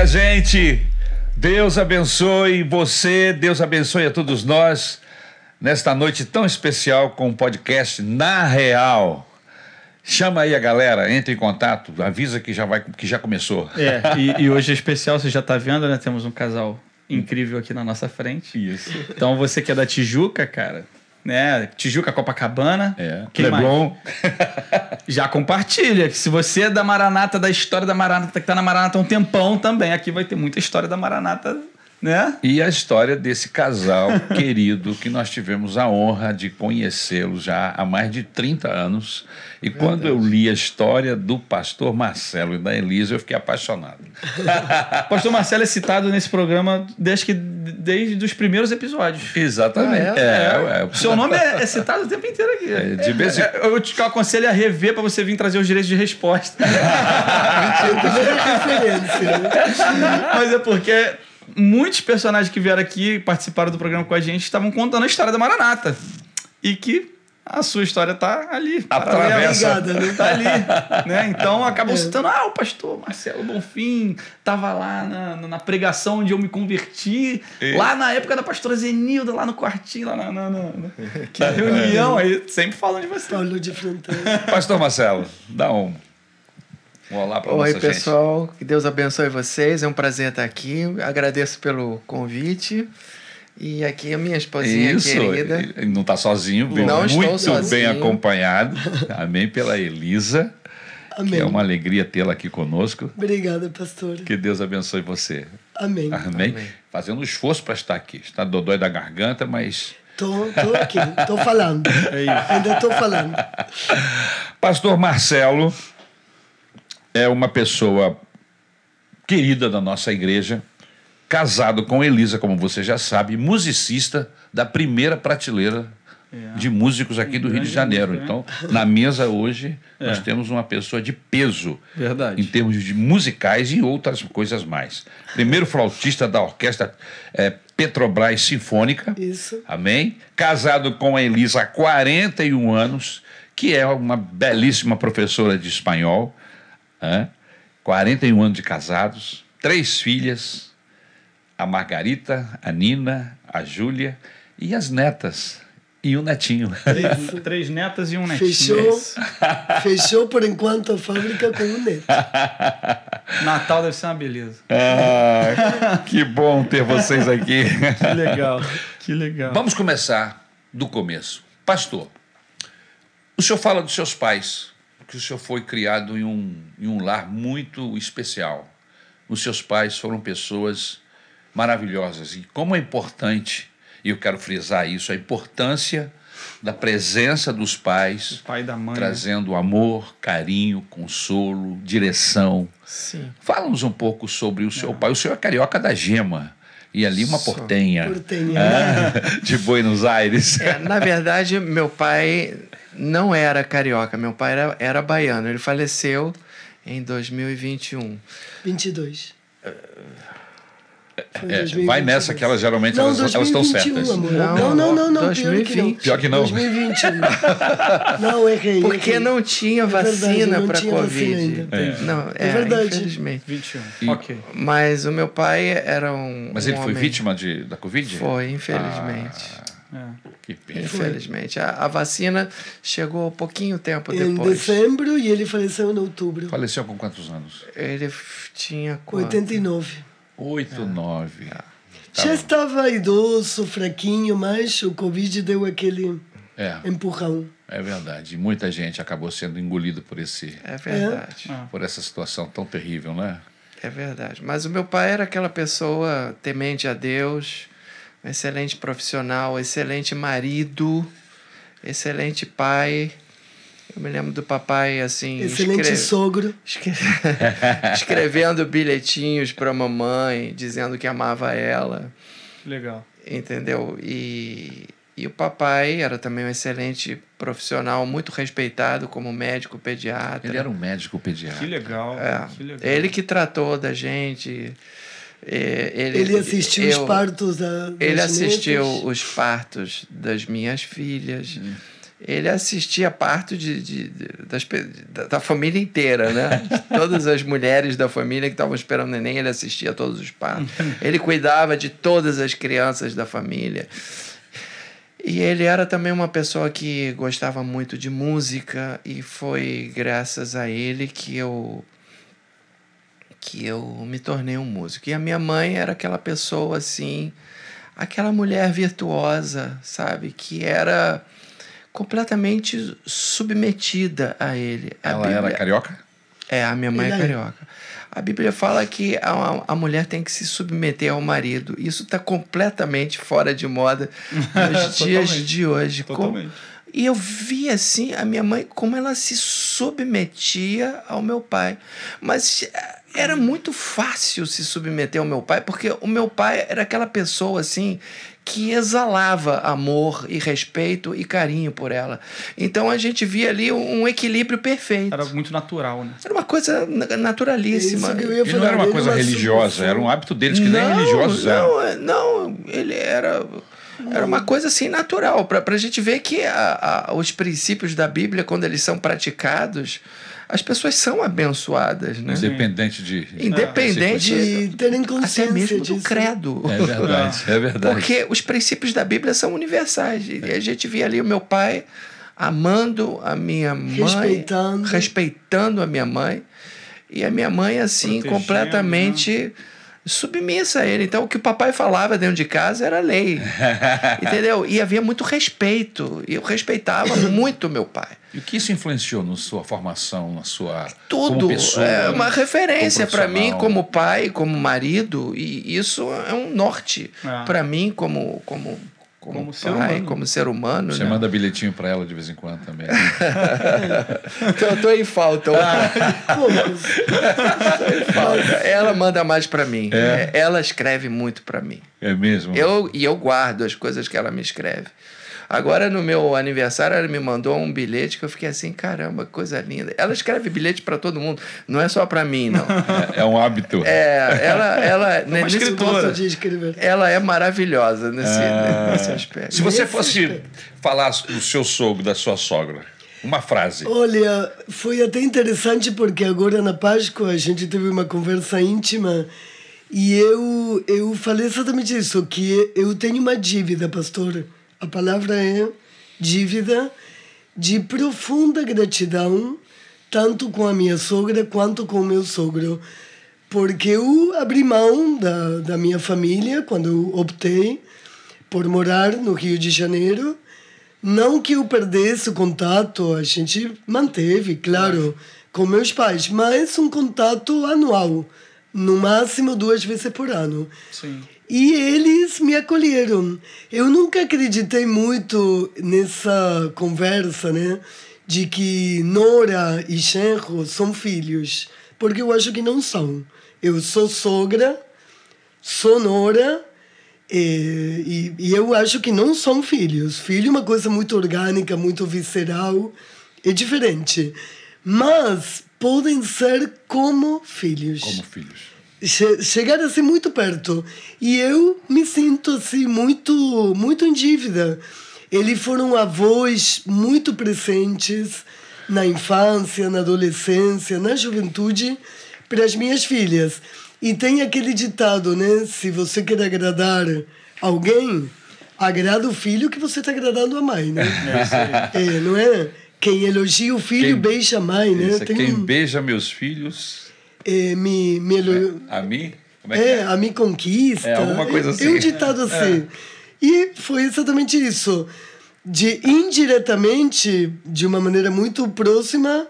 minha gente. Deus abençoe você, Deus abençoe a todos nós nesta noite tão especial com o podcast Na Real. Chama aí a galera, entre em contato, avisa que já começou. E hoje é especial, você já está vendo, né? Temos um casal incrível aqui na nossa frente. Isso. Então você que é da Tijuca, cara, né? Tijuca, Copacabana. Leblon. Já compartilha, que se você é da Maranata, da história da Maranata, que tá na Maranata há um tempão também, aqui vai ter muita história da Maranata, né? E a história desse casal querido que nós tivemos a honra de conhecê-lo já há mais de 30 anos. E quando eu li a história do pastor Marcelo e da Elisa, eu fiquei apaixonado. O pastor Marcelo é citado nesse programa desde os primeiros episódios. Exatamente. O seu nome é citado o tempo inteiro aqui. De vez em... Eu te aconselho a rever para você vir trazer os direitos de resposta. Mas é porque muitos personagens que vieram aqui, participaram do programa com a gente, estavam contando a história da Maranata. E que a sua história tá ali. Atravessa. Tá ali. Né? Então acabam citando, o pastor Marcelo Bonfim tava lá na pregação onde eu me converti, lá na época da pastora Zenilda, lá no quartinho, lá na reunião. Aí sempre falam de você. Paulo de Fronteira. Pastor Marcelo, dá um olá para nossa gente. Oi, pessoal. Que Deus abençoe vocês. É um prazer estar aqui. Agradeço pelo convite. E aqui a minha esposinha querida. Ele não está sozinho, muito bem acompanhado. Amém, pela Elisa. Amém. Que é uma alegria tê-la aqui conosco. Obrigada, pastor. Que Deus abençoe você. Amém. Amém. Fazendo um esforço para estar aqui. Está dodói da garganta, mas... Tô aqui, tô falando. Ainda tô falando. Pastor Marcelo é uma pessoa querida da nossa igreja, casado com Elisa, como você já sabe, musicista da primeira prateleira de músicos aqui do Rio de Janeiro. Então, na mesa hoje, nós temos uma pessoa de peso. Verdade. Em termos de musicais e outras coisas mais. Primeiro flautista da orquestra Petrobras Sinfônica. Isso. Amém? Casado com a Elisa há 41 anos, que é uma belíssima professora de espanhol. 41 anos de casados, 3 filhas, a Margarita, a Nina, a Júlia e as netas e um netinho. 3 netas e um netinho. Fechou por enquanto a fábrica com um neto. Natal deve ser uma beleza. Que bom ter vocês aqui. Que legal. Vamos começar do começo. Pastor, o senhor fala dos seus pais, que o senhor foi criado em um lar muito especial. Os seus pais foram pessoas maravilhosas. E como é importante, e eu quero frisar isso, a importância da presença dos pais, o pai e da mãe, trazendo amor, carinho, consolo, direção. Sim. Fala-nos um pouco sobre o seu pai. O senhor é carioca da Gema. E ali uma portenha. De Buenos Aires. Na verdade, meu pai não era carioca. Meu pai era baiano. Ele faleceu em 2021. 22. Vai nessa que elas geralmente elas estão certas. Amor. Não. 2020. Pior que não. 2021. Não, errei. Porque não tinha vacina para Covid. É verdade. Infelizmente. 21. Ok. Mas o meu pai era um. Mas ele foi vítima da Covid? Foi, infelizmente. Que pena. Infelizmente. A vacina chegou pouquinho tempo depois. Em dezembro e ele faleceu em outubro. Faleceu com quantos anos? Ele tinha quanto? 89. 8, 9. Já estava idoso, fraquinho, mas o Covid deu aquele empurrão. É verdade. E muita gente acabou sendo engolida por por essa situação tão terrível, né? É verdade. Mas o meu pai era aquela pessoa temente a Deus, um excelente profissional, excelente marido, excelente pai. Eu me lembro do papai, assim... Excelente sogro. Escrevendo bilhetinhos para a mamãe, dizendo que amava ela. Legal. Entendeu? E o papai era também um excelente profissional, muito respeitado como médico pediatra. Ele era um médico pediatra. Que legal. Que legal. Ele que tratou da gente... Ele assistiu os partos das Ele assistiu os partos das minhas filhas. ele assistia parto da família inteira, né? Todas as mulheres da família que estavam esperando o neném, ele assistia a todos os partos. Ele cuidava de todas as crianças da família. E ele era também uma pessoa que gostava muito de música, e foi graças a ele que eu me tornei um músico. E a minha mãe era aquela pessoa assim, aquela mulher virtuosa, sabe? Que era completamente submetida a ele. Ela era carioca? A minha mãe é carioca. A Bíblia fala que a mulher tem que se submeter ao marido. Isso está completamente fora de moda nos dias de hoje. E eu vi assim a minha mãe, como ela se submetia ao meu pai. Mas era muito fácil se submeter ao meu pai, porque o meu pai era aquela pessoa assim que exalava amor e respeito e carinho por ela. Então a gente via ali um equilíbrio perfeito. Era muito natural, né? Era uma coisa naturalíssima. E não era uma coisa religiosa, era um hábito deles que nem religiosos eram. Não, ele era uma coisa assim natural, para a gente ver que os princípios da Bíblia, quando eles são praticados, as pessoas são abençoadas, né? Independente de terem consciência até mesmo disso. Do credo. É verdade, é verdade. Porque os princípios da Bíblia são universais. E a gente via ali o meu pai amando a minha mãe, respeitando a minha mãe, e a minha mãe assim completamente submissa a ele. Então o que o papai falava dentro de casa era lei. Entendeu? E havia muito respeito. E eu respeitava muito meu pai. E o que isso influenciou na sua formação, na sua tudo como pessoa, é uma referência para mim como pai, como marido, e isso é um norte para mim como ser pai, humano. como ser humano. Você manda bilhetinho para ela de vez em quando também. Então, tô em falta. Ela manda mais para mim. Ela escreve muito para mim. É mesmo? Eu guardo as coisas que ela me escreve. Agora, no meu aniversário, ela me mandou um bilhete que eu fiquei assim, caramba, coisa linda. Ela escreve bilhete para todo mundo, não é só para mim, não. É um hábito. Ela é uma escritora. Ela é maravilhosa nesse aspecto. Se você fosse falar do seu sogro, da sua sogra, uma frase. Olha, foi até interessante porque agora na Páscoa a gente teve uma conversa íntima e eu falei exatamente isso, que eu tenho uma dívida, pastor. A palavra é dívida, de profunda gratidão, tanto com a minha sogra quanto com o meu sogro. Porque eu abri mão da minha família quando eu optei por morar no Rio de Janeiro. Não que eu perdesse o contato, a gente manteve, claro, com meus pais, mas um contato anual, no máximo 2 vezes por ano. Sim. E eles me acolheram. Eu nunca acreditei muito nessa conversa, né? De que nora e genro são filhos. Porque eu acho que não são. Eu sou sogra, sou nora, e eu acho que não são filhos. Filho é uma coisa muito orgânica, muito visceral. É diferente. Mas podem ser como filhos. Como filhos. Chegar assim muito perto. E eu me sinto assim muito, muito em dívida. Eles foram avós muito presentes na infância, na adolescência, na juventude, para as minhas filhas. E tem aquele ditado, né? Se você quer agradar alguém, agrada o filho que você está agradando a mãe, né? Não é? Quem elogia o filho, beija a mãe, né? Quem beija meus filhos... A mim? Como é a me conquista. Alguma coisa assim. É um ditado assim. E foi exatamente isso. Indiretamente, de uma maneira muito próxima,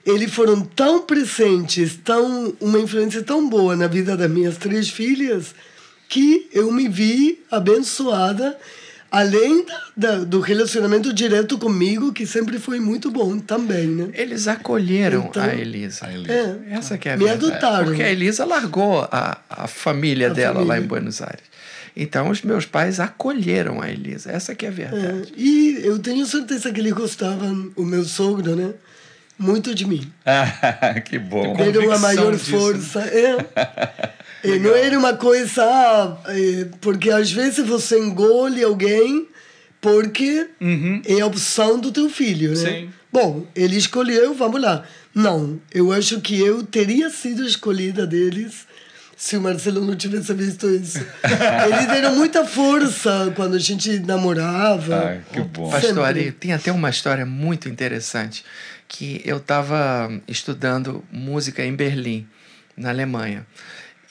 eles foram tão presentes, uma influência tão boa na vida das minhas 3 filhas, que eu me vi abençoada, além do relacionamento direto comigo, que sempre foi muito bom também, né? Eles acolheram a Elisa. Essa que é a verdade. Me adotaram. Porque a Elisa largou a família dela lá em Buenos Aires. Então, os meus pais acolheram a Elisa. Essa que é a verdade. E eu tenho certeza que eles gostavam, o meu sogro, né? Muito de mim. Que bom. Era uma maior força. Não era uma coisa... porque às vezes você engole alguém porque é a opção do teu filho, né? Sim. Bom, ele escolheu, vamos lá. Não, eu acho que eu teria sido escolhida deles se o Marcelo não tivesse visto isso. Eles deram muita força quando a gente namorava. Ai, que bom. Pastor, Sempre. tem até uma história muito interessante, que eu estava estudando música em Berlim, na Alemanha.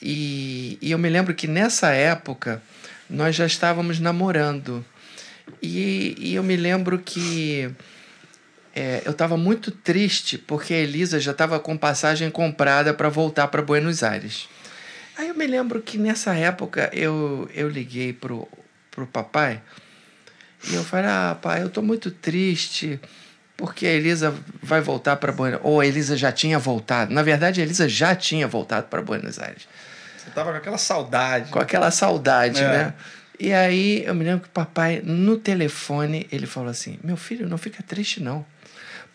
E eu me lembro que nessa época nós já estávamos namorando. E eu me lembro que eu estava muito triste porque a Elisa já estava com passagem comprada para voltar para Buenos Aires. Aí eu me lembro que nessa época eu liguei pro papai e eu falei, pai, eu tô muito triste porque a Elisa vai voltar para Buenos Aires. Ou a Elisa já tinha voltado. Na verdade, a Elisa já tinha voltado para Buenos Aires. Você tava com aquela saudade. Com aquela saudade, É. né? E aí eu me lembro que o papai, no telefone, ele falou assim, meu filho, não fica triste não.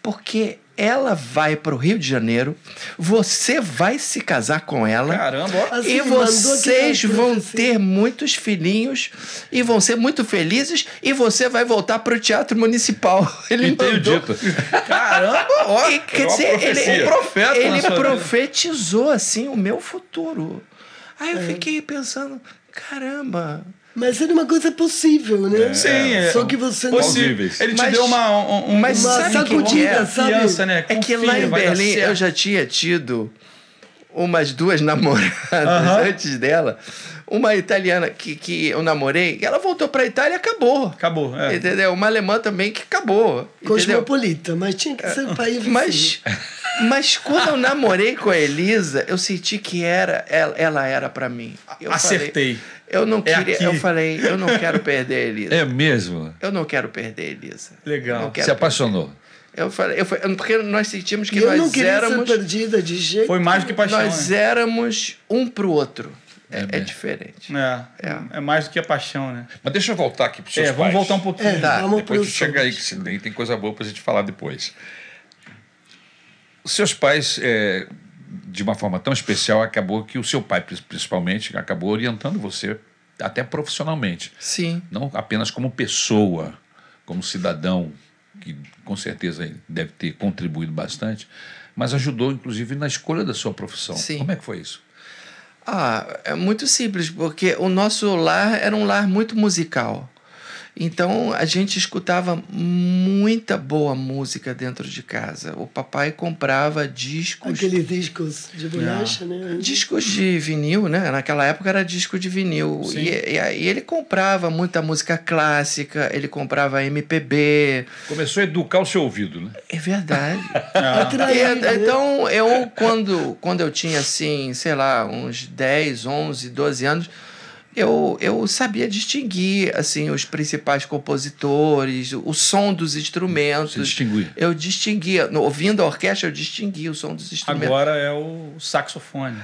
Porque ela vai para o Rio de Janeiro, você vai se casar com ela. Caramba, ó. Assim, E vocês mandou vão aquela ter muitos filhinhos e vão ser muito felizes e você vai voltar para o Teatro Municipal. Ele E tenho mandou. dito. Caramba, ó. E, quer uma dizer, profecia. ele, Um profeta na ele sua vida. profetizou assim o meu futuro. Aí eu fiquei pensando, caramba. Mas era uma coisa possível, né? Sim, é. Só que você não... Possíveis. Ele te Mas- deu mas uma sabe o que sacudida, é? sabe? Confiança, né? É que lá Confia, em vai dar Berlim certo. eu já tinha tido umas 2 namoradas antes dela. Uma italiana que eu namorei, ela voltou pra Itália e acabou. Acabou, é. Entendeu? Uma alemã também que acabou. Entendeu? Cosmopolita, mas tinha que ser país Mas quando eu namorei com a Elisa, eu senti que ela era pra mim. Eu Acertei. falei, eu não É queria, aqui. eu falei, eu não quero perder a Elisa. É mesmo? Eu não quero perder a Elisa. Legal. Não quero Se apaixonou? Eu falei, porque nós sentimos que E eu não nós queria éramos. ser perdida de jeito. Foi mais do que paixão, Nós né? éramos um pro outro. É mesmo. diferente. É mais do que a paixão, né? Mas deixa eu voltar aqui para os seus pais. Vamos voltar um pouquinho. É, Tá, vamos Depois pro tu chega aí, que tem coisa boa para a gente falar depois. Os seus pais, de uma forma tão especial, acabou que o seu pai, principalmente, acabou orientando você até profissionalmente. Sim. Não apenas como pessoa, como cidadão, que com certeza deve ter contribuído bastante, mas ajudou, inclusive, na escolha da sua profissão. Sim. Como é que foi isso? É muito simples, porque o nosso lar era um lar muito musical. Então a gente escutava muita boa música dentro de casa. O papai comprava discos. Aqueles discos de bolacha, né? Discos de vinil, né? Naquela época era disco de vinil. E aí ele comprava muita música clássica, ele comprava MPB. Começou a educar o seu ouvido, né? É verdade. Atrair, né? Então, eu, quando eu tinha, assim, sei lá, uns 10, 11, 12 anos, eu sabia distinguir, assim, os principais compositores, o som dos instrumentos. Você distinguia? Eu distinguia. Ouvindo a orquestra, eu distinguia o som dos instrumentos. Agora é o saxofone.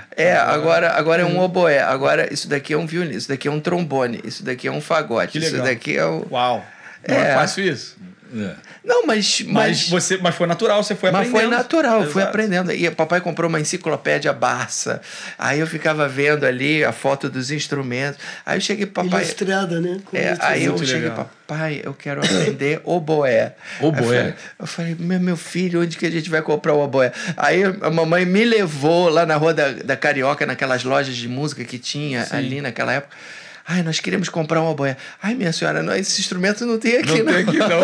Agora é um oboé. Agora, isso daqui é um violino, isso daqui é um trombone, isso daqui é um fagote, Que isso legal. daqui é o... Uau. Não é fácil isso. Não, mas Mas foi natural, você foi Mas aprendendo. foi natural, eu fui Exato. aprendendo. E o papai comprou uma enciclopédia Barça. Aí eu ficava vendo ali a foto dos instrumentos. Aí eu cheguei pro papai. Ilustrada, né? Com Aí eu Muito cheguei, legal. papai, eu quero aprender oboé. Oboé? Eu falei, meu filho, onde que a gente vai comprar o oboé? Aí a mamãe me levou lá na rua da Carioca, naquelas lojas de música que tinha ali naquela época. Ai, nós queremos comprar um oboé. Ai, minha senhora, não, esse instrumento não tem aqui, não. Tem aqui, não.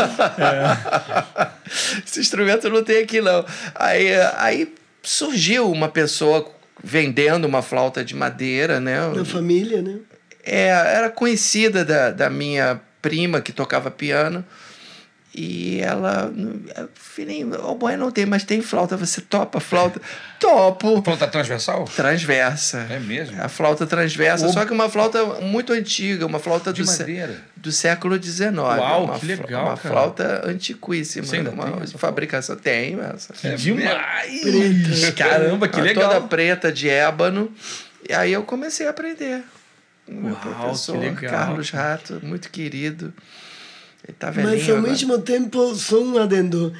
Esse instrumento não tem aqui, não. Aí surgiu uma pessoa vendendo uma flauta de madeira, né? Na família, né? Era conhecida da minha prima que tocava piano. E ela... Filhinho, oboé não tem, mas tem flauta. Você topa flauta? Topo. Flauta transversal? Transversa. É mesmo? A flauta transversa, só que uma flauta muito antiga, uma flauta De madeira. do século XIX. Uau, uma que legal, uma cara. flauta antiquíssima. Você ainda uma tem essa fabricação. Tem essa. Demais! Preta. Caramba, que legal. Toda preta de ébano. E aí eu comecei a aprender. O meu Uau, professor, que legal. Carlos Rato, muito querido. Ele tá velhinho Mas ao agora. mesmo tempo, só um adendo.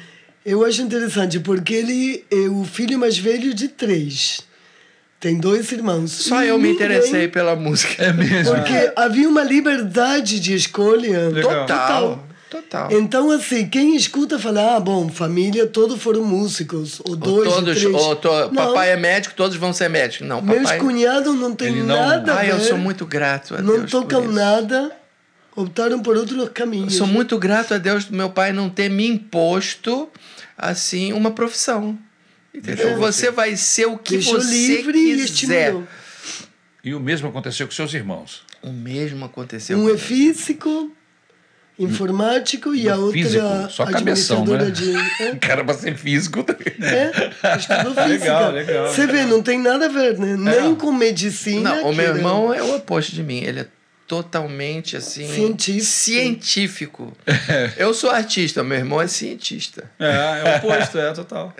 Eu acho interessante, porque ele é o filho mais velho de 3. Tem 2 irmãos. Só E eu me ninguém- interessei pela música. É mesmo? Porque havia uma liberdade de escolha Legal. Total. Total. Então, assim, quem escuta fala, bom, família, todos foram músicos, ou dois, ou três. Não. Papai é médico, todos vão ser médicos. Não, papai... Meus cunhados não têm nada a ver. eu sou muito grato a não Deus tocam por isso. nada, optaram por outros caminhos. Eu sou muito grato a Deus do meu pai não ter me imposto, assim, uma profissão. Entendeu? Você vai ser o que Deixou você livre e quiser. estimulou. E o mesmo aconteceu com seus irmãos. O mesmo aconteceu Um com é ele. físico, informático, e a outra Físico, só cabeção, né? administradora de... Cara, pra ser físico também. Estudou física. Legal. Você vê, não tem nada a ver, né? Nem com medicina. Não, o meu que irmão é o oposto de mim. Ele é totalmente, assim... Científico. Eu sou artista, meu irmão é cientista. É o oposto, total.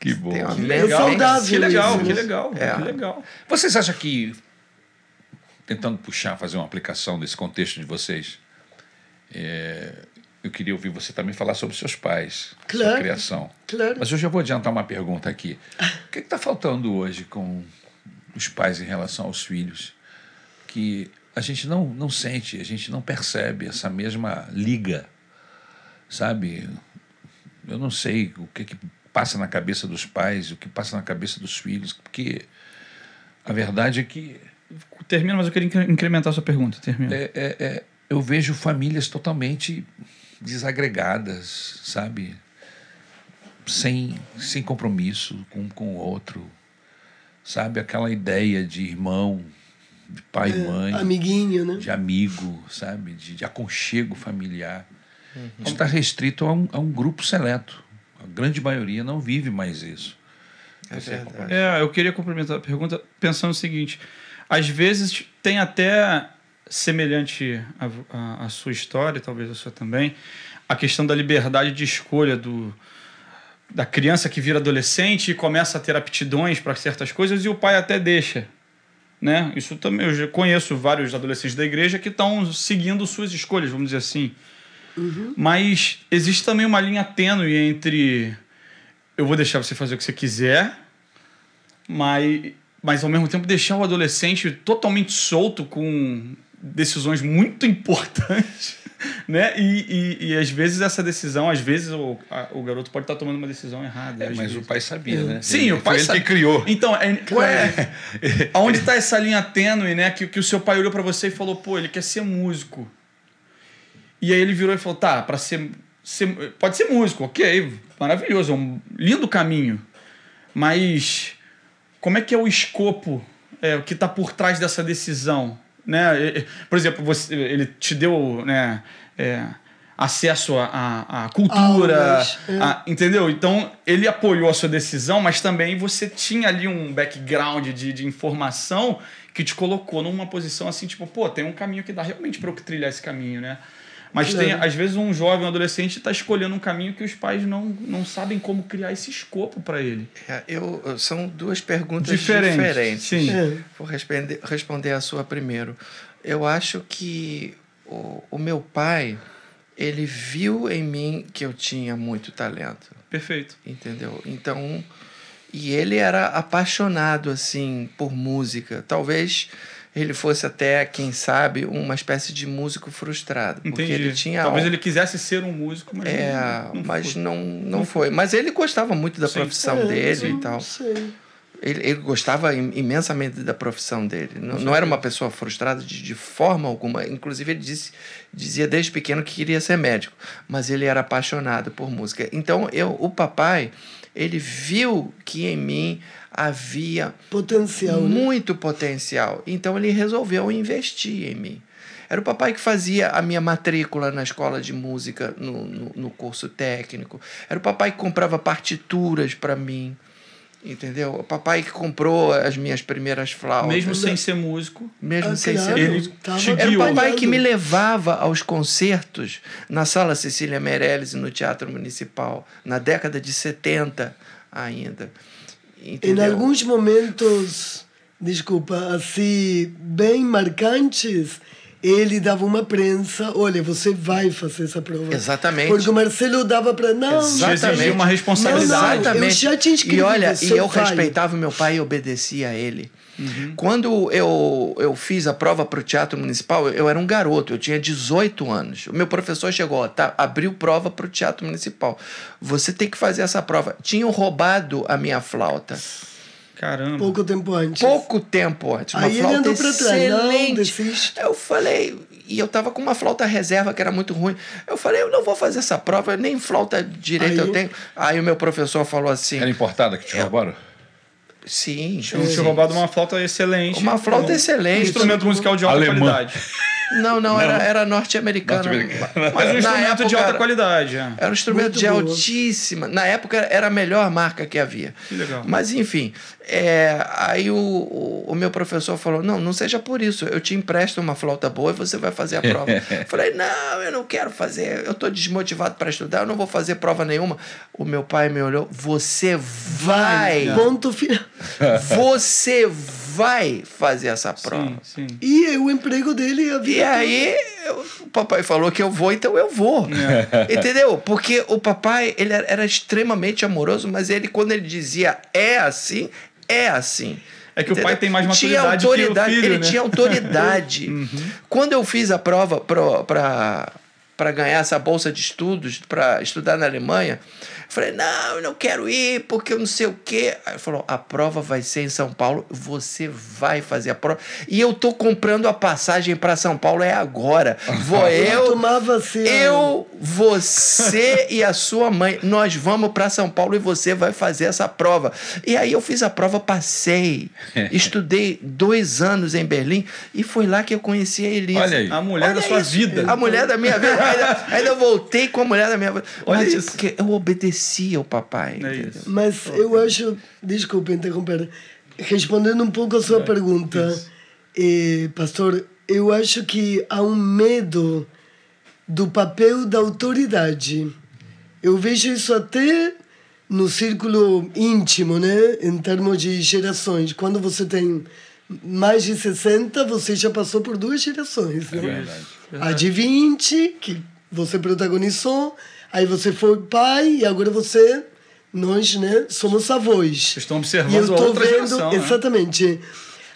Que bom. Tem uma Que mente- legal, saudável que legal, isso, que né? legal, que legal. Vocês acham que, tentando puxar, fazer uma aplicação desse contexto de vocês, eu queria ouvir você também falar sobre seus pais, sua Claro. criação. Claro. Mas eu já vou adiantar uma pergunta aqui. O que está faltando hoje com os pais em relação aos filhos? Que a gente não sente, a gente não percebe essa mesma liga, sabe? Eu não sei o que passa na cabeça dos pais, o que passa na cabeça dos filhos, porque a verdade é que Termina, mas eu queria incrementar a sua pergunta. Termina. eu vejo famílias totalmente desagregadas, sabe? Sem compromisso com o outro, sabe? Aquela ideia de irmão, de pai e mãe, Amiguinho, né? de amigo, sabe? De aconchego familiar. Isso está restrito a um grupo seleto. A grande maioria não vive mais isso. Você verdade. Eu queria complementar a pergunta pensando o seguinte: às vezes tem até semelhante à sua história, talvez a sua também, a questão da liberdade de escolha da criança que vira adolescente e começa a ter aptidões para certas coisas e o pai até deixa. Né? Isso também, eu já conheço vários adolescentes da igreja que estão seguindo suas escolhas, vamos dizer assim. Mas existe também uma linha tênue entre eu vou deixar você fazer o que você quiser, mas ao mesmo tempo deixar o adolescente totalmente solto com decisões muito importantes, né? E às vezes essa decisão, o garoto pode estar tomando uma decisão errada. mas vezes. o pai sabia, né? Sim, o pai foi ele sabe. que criou. Então, aonde está essa linha tênue, né? Que o seu pai olhou para você e falou, pô, ele quer ser músico. E aí ele virou e falou, tá, para ser pode ser músico, ok, maravilhoso, é um lindo caminho. Mas como é que é o escopo, o que está por trás dessa decisão? Né? Por exemplo, ele te deu, né, acesso à cultura, entendeu? Então, ele apoiou a sua decisão, mas também você tinha ali um background de informação que te colocou numa posição assim, tipo, pô, tem um caminho que dá realmente para eu trilhar esse caminho, né? Mas tem, às vezes, um jovem, um adolescente está escolhendo um caminho que os pais não sabem como criar esse escopo para ele. São duas perguntas diferentes. Sim. Vou responder a sua primeiro. Eu acho que o meu pai, ele viu em mim que eu tinha muito talento. Perfeito. Entendeu? Então, e ele era apaixonado, assim, por música. Talvez ele fosse até, quem sabe, uma espécie de músico frustrado. Entendi. Porque ele tinha Talvez ele quisesse ser um músico, mas não foi. Mas ele gostava muito da profissão dele e tal. Ele gostava imensamente da profissão dele. Não era uma pessoa frustrada de forma alguma. Inclusive, ele dizia desde pequeno que queria ser médico. Mas ele era apaixonado por música. Então, o papai, ele viu que em mim havia muito potencial. Então, ele resolveu investir em mim. Era o papai que fazia a minha matrícula na escola de música, no curso técnico. Era o papai que comprava partituras para mim. Entendeu? O papai que comprou as minhas primeiras flautas. Mesmo sem ser músico. Mesmo sem ser Ele músico. Era o papai que me levava aos concertos na Sala Cecília Meirelles e no Teatro Municipal, na década de 70 ainda. Entendeu? Em alguns momentos, desculpa, assim, bem marcantes, ele dava uma prensa, olha, você vai fazer essa prova. Exatamente. Porque o Marcelo dava para não, Exigia uma responsabilidade. Não, eu já te inscrevi, E olha, você e eu vai. respeitava o meu pai e obedecia a ele. Quando eu fiz a prova para o Teatro Municipal, eu era um garoto, eu tinha 18 anos. O meu professor chegou, abriu prova para o Teatro Municipal. Você tem que fazer essa prova. Tinham roubado a minha flauta. Caramba. Pouco tempo antes. Pouco tempo antes. Uma Aí ele flauta andou pra trás. Não, excelente. desiste. Eu falei... E eu tava com uma flauta reserva que era muito ruim. Eu falei, eu não vou fazer essa prova, nem flauta direita Aí- eu tenho. Aí o meu professor falou assim... Era importada que te roubaram? Sim. Eu tinha roubado uma flauta excelente. Uma flauta Um excelente. instrumento musical de alta Alemã. qualidade. Não, era norte-americano. Mas um Na instrumento de época, alta qualidade. É. Era um instrumento Muito de boa. altíssima. Na época era a melhor marca que havia. Que legal. Mas enfim, aí o meu professor falou: não seja por isso, eu te empresto uma flauta boa e você vai fazer a prova. Eu falei: não, eu não quero fazer, eu estou desmotivado para estudar, eu não vou fazer prova nenhuma. O meu pai me olhou: você vai, Ponto final. você vai fazer essa prova. Sim. E o emprego dele e a vida E aí, o papai falou que eu vou, então eu vou. Entendeu? Porque o papai, ele era extremamente amoroso, mas ele, quando ele dizia é assim, é assim. É que o pai Entendeu? tem mais Tinha maturidade que o filho, ele né? tinha autoridade. Quando eu fiz a prova para ganhar essa bolsa de estudos, para estudar na Alemanha, eu falei, não, eu não quero ir, porque eu não sei o quê. Aí ele falou, a prova vai ser em São Paulo, você vai fazer a prova. E eu tô comprando a passagem para São Paulo, é agora. Vou eu, tomava assim, você e a sua mãe, nós vamos para São Paulo e você vai fazer essa prova. E aí eu fiz a prova, passei, estudei 2 anos em Berlim e foi lá que eu conheci a Elisa. Olha aí. A mulher da sua vida. A mulher da minha vida. Ainda voltei com a mulher da minha vida. Olha Mas isso. porque eu obedecia o papai. É entendeu? isso. Mas eu acho, desculpa interromper, respondendo um pouco a sua pergunta, pastor, eu acho que há um medo do papel da autoridade. Eu vejo isso até no círculo íntimo, né? Em termos de gerações. Quando você tem mais de 60, você já passou por 2 gerações. Né? Verdade. A de 20, que você protagonizou, aí você foi pai e agora nós, né, somos avós. Vocês estão observando E eu a tô outra vendo, geração, né? exatamente,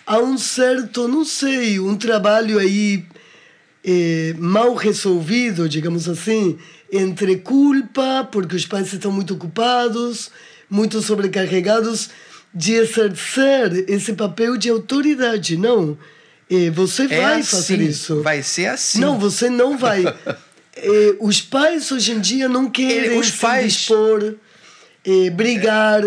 há um certo, não sei, um trabalho aí mal resolvido, digamos assim, entre culpa, porque os pais estão muito ocupados, muito sobrecarregados, de exercer esse papel de autoridade. Não, você vai fazer assim, isso. Vai ser assim. Não, você não vai. Os pais hoje em dia não querem Os pais- se dispor, brigar.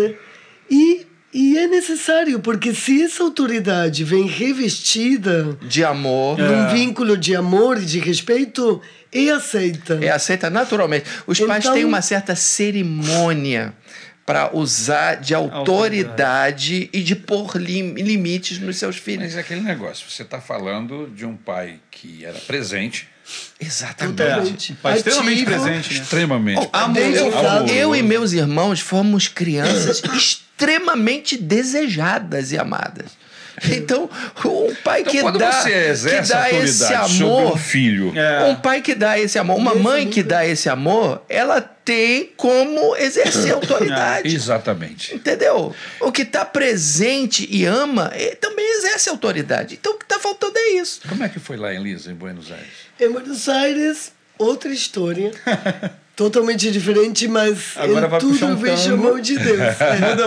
E é necessário, porque se essa autoridade vem revestida De amor. num vínculo de amor e de respeito, é aceita. É aceita naturalmente. Os pais Então- têm uma certa cerimônia para usar de autoridade e de pôr limites nos seus filhos. Mas é aquele negócio, você está falando de um pai que era presente, Exatamente. Totalmente. Um pai extremamente Ativo. presente, né? extremamente Amoroso. Eu e meus irmãos fomos crianças extremamente desejadas e amadas. Então, um pai Então, que quando dá, você exerce que dá autoridade esse sobre um amor, filho, É. um pai que dá esse amor, uma mãe que dá esse amor, ela tem como exercer autoridade. exatamente. Entendeu? O que está presente e ama também exerce autoridade. Então o que está faltando é isso. Como é que foi lá em Lisa, em Buenos Aires? Em Buenos Aires, outra história. Totalmente diferente, mas Agora em vai tudo puxar um eu vejo a tango. mão de Deus.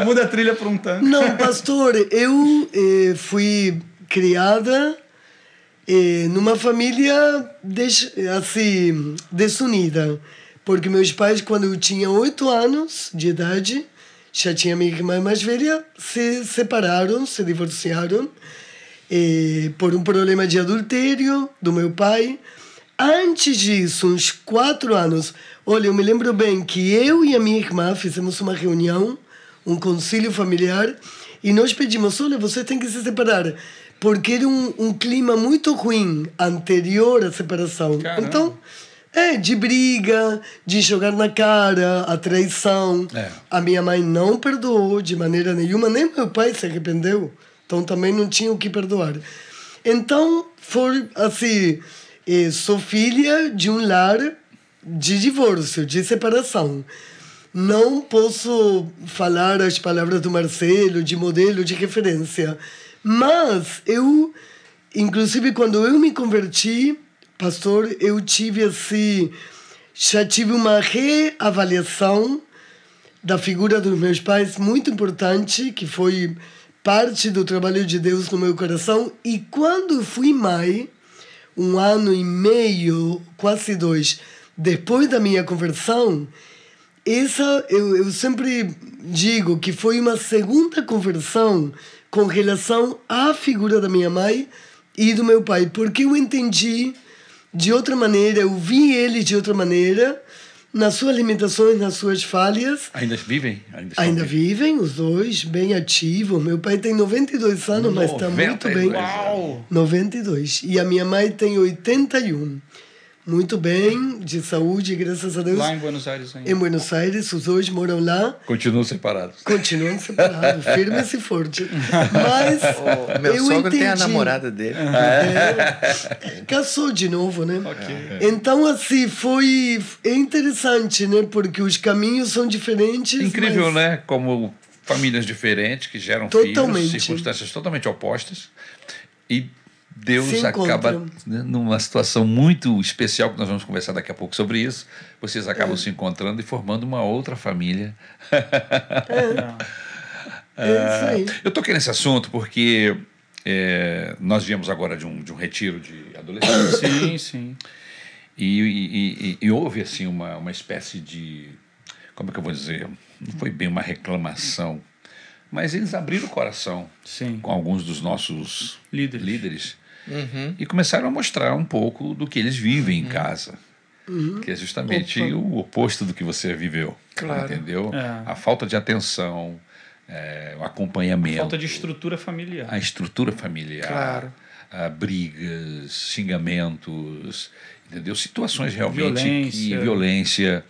Muda a trilha para um tanque. Não, pastor, eu fui criada numa família assim, desunida. Porque meus pais, quando eu tinha 8 anos de idade, já tinha minha irmã mais velha, se separaram, se divorciaram por um problema de adultério do meu pai. Antes disso, uns 4 anos, olha, eu me lembro bem que eu e a minha irmã fizemos uma reunião, um concílio familiar, e nós pedimos, olha, você tem que se separar, porque era um clima muito ruim anterior à separação. Caramba. Então, de briga, de jogar na cara, a traição. A minha mãe não perdoou de maneira nenhuma, nem meu pai se arrependeu, então também não tinha o que perdoar. Então, foi assim, sou filha de um lar de divórcio, de separação. Não posso falar as palavras do Marcelo, de modelo, de referência. Mas eu, inclusive, quando eu me converti, pastor, eu tive assim, já tive uma reavaliação da figura dos meus pais muito importante, que foi parte do trabalho de Deus no meu coração. E quando fui mãe, 1 ano e meio, quase 2, depois da minha conversão, eu sempre digo que foi uma segunda conversão com relação à figura da minha mãe e do meu pai, porque eu entendi de outra maneira, eu vi eles de outra maneira, nas suas limitações, nas suas falhas. Ainda vivem? Ainda vivem, os dois, bem ativos. Meu pai tem 92 anos, mas está muito bem. Uau! 92. E a minha mãe tem 81. Muito bem, de saúde, graças a Deus. Lá em Buenos Aires ainda. Em Buenos Aires, os dois moram lá. Continuam separados. Continuam separados, firmes e fortes. Mas Meu eu sogro entendi. tem a namorada dele. Casou de novo, né? Ok. Então, assim, é interessante, né? Porque os caminhos são diferentes. Incrível, mas... né? Como famílias diferentes que geram Totalmente. filhos, circunstâncias totalmente opostas. E Deus Se acaba, encontram. né, numa situação muito especial, que nós vamos conversar daqui a pouco sobre isso, vocês acabam se encontrando e formando uma outra família. É isso aí. Eu toquei nesse assunto porque nós viemos agora de um retiro de adolescentes. Sim, sim. E houve assim uma espécie de, como é que eu vou dizer, não foi bem uma reclamação, mas eles abriram o coração Sim. com alguns dos nossos líderes e começaram a mostrar um pouco do que eles vivem em casa, que é justamente o oposto do que você viveu. Claro. Entendeu? É. A falta de atenção, o acompanhamento, Falta de estrutura familiar. a estrutura familiar, Claro. brigas, xingamentos, entendeu? Situações realmente Violência.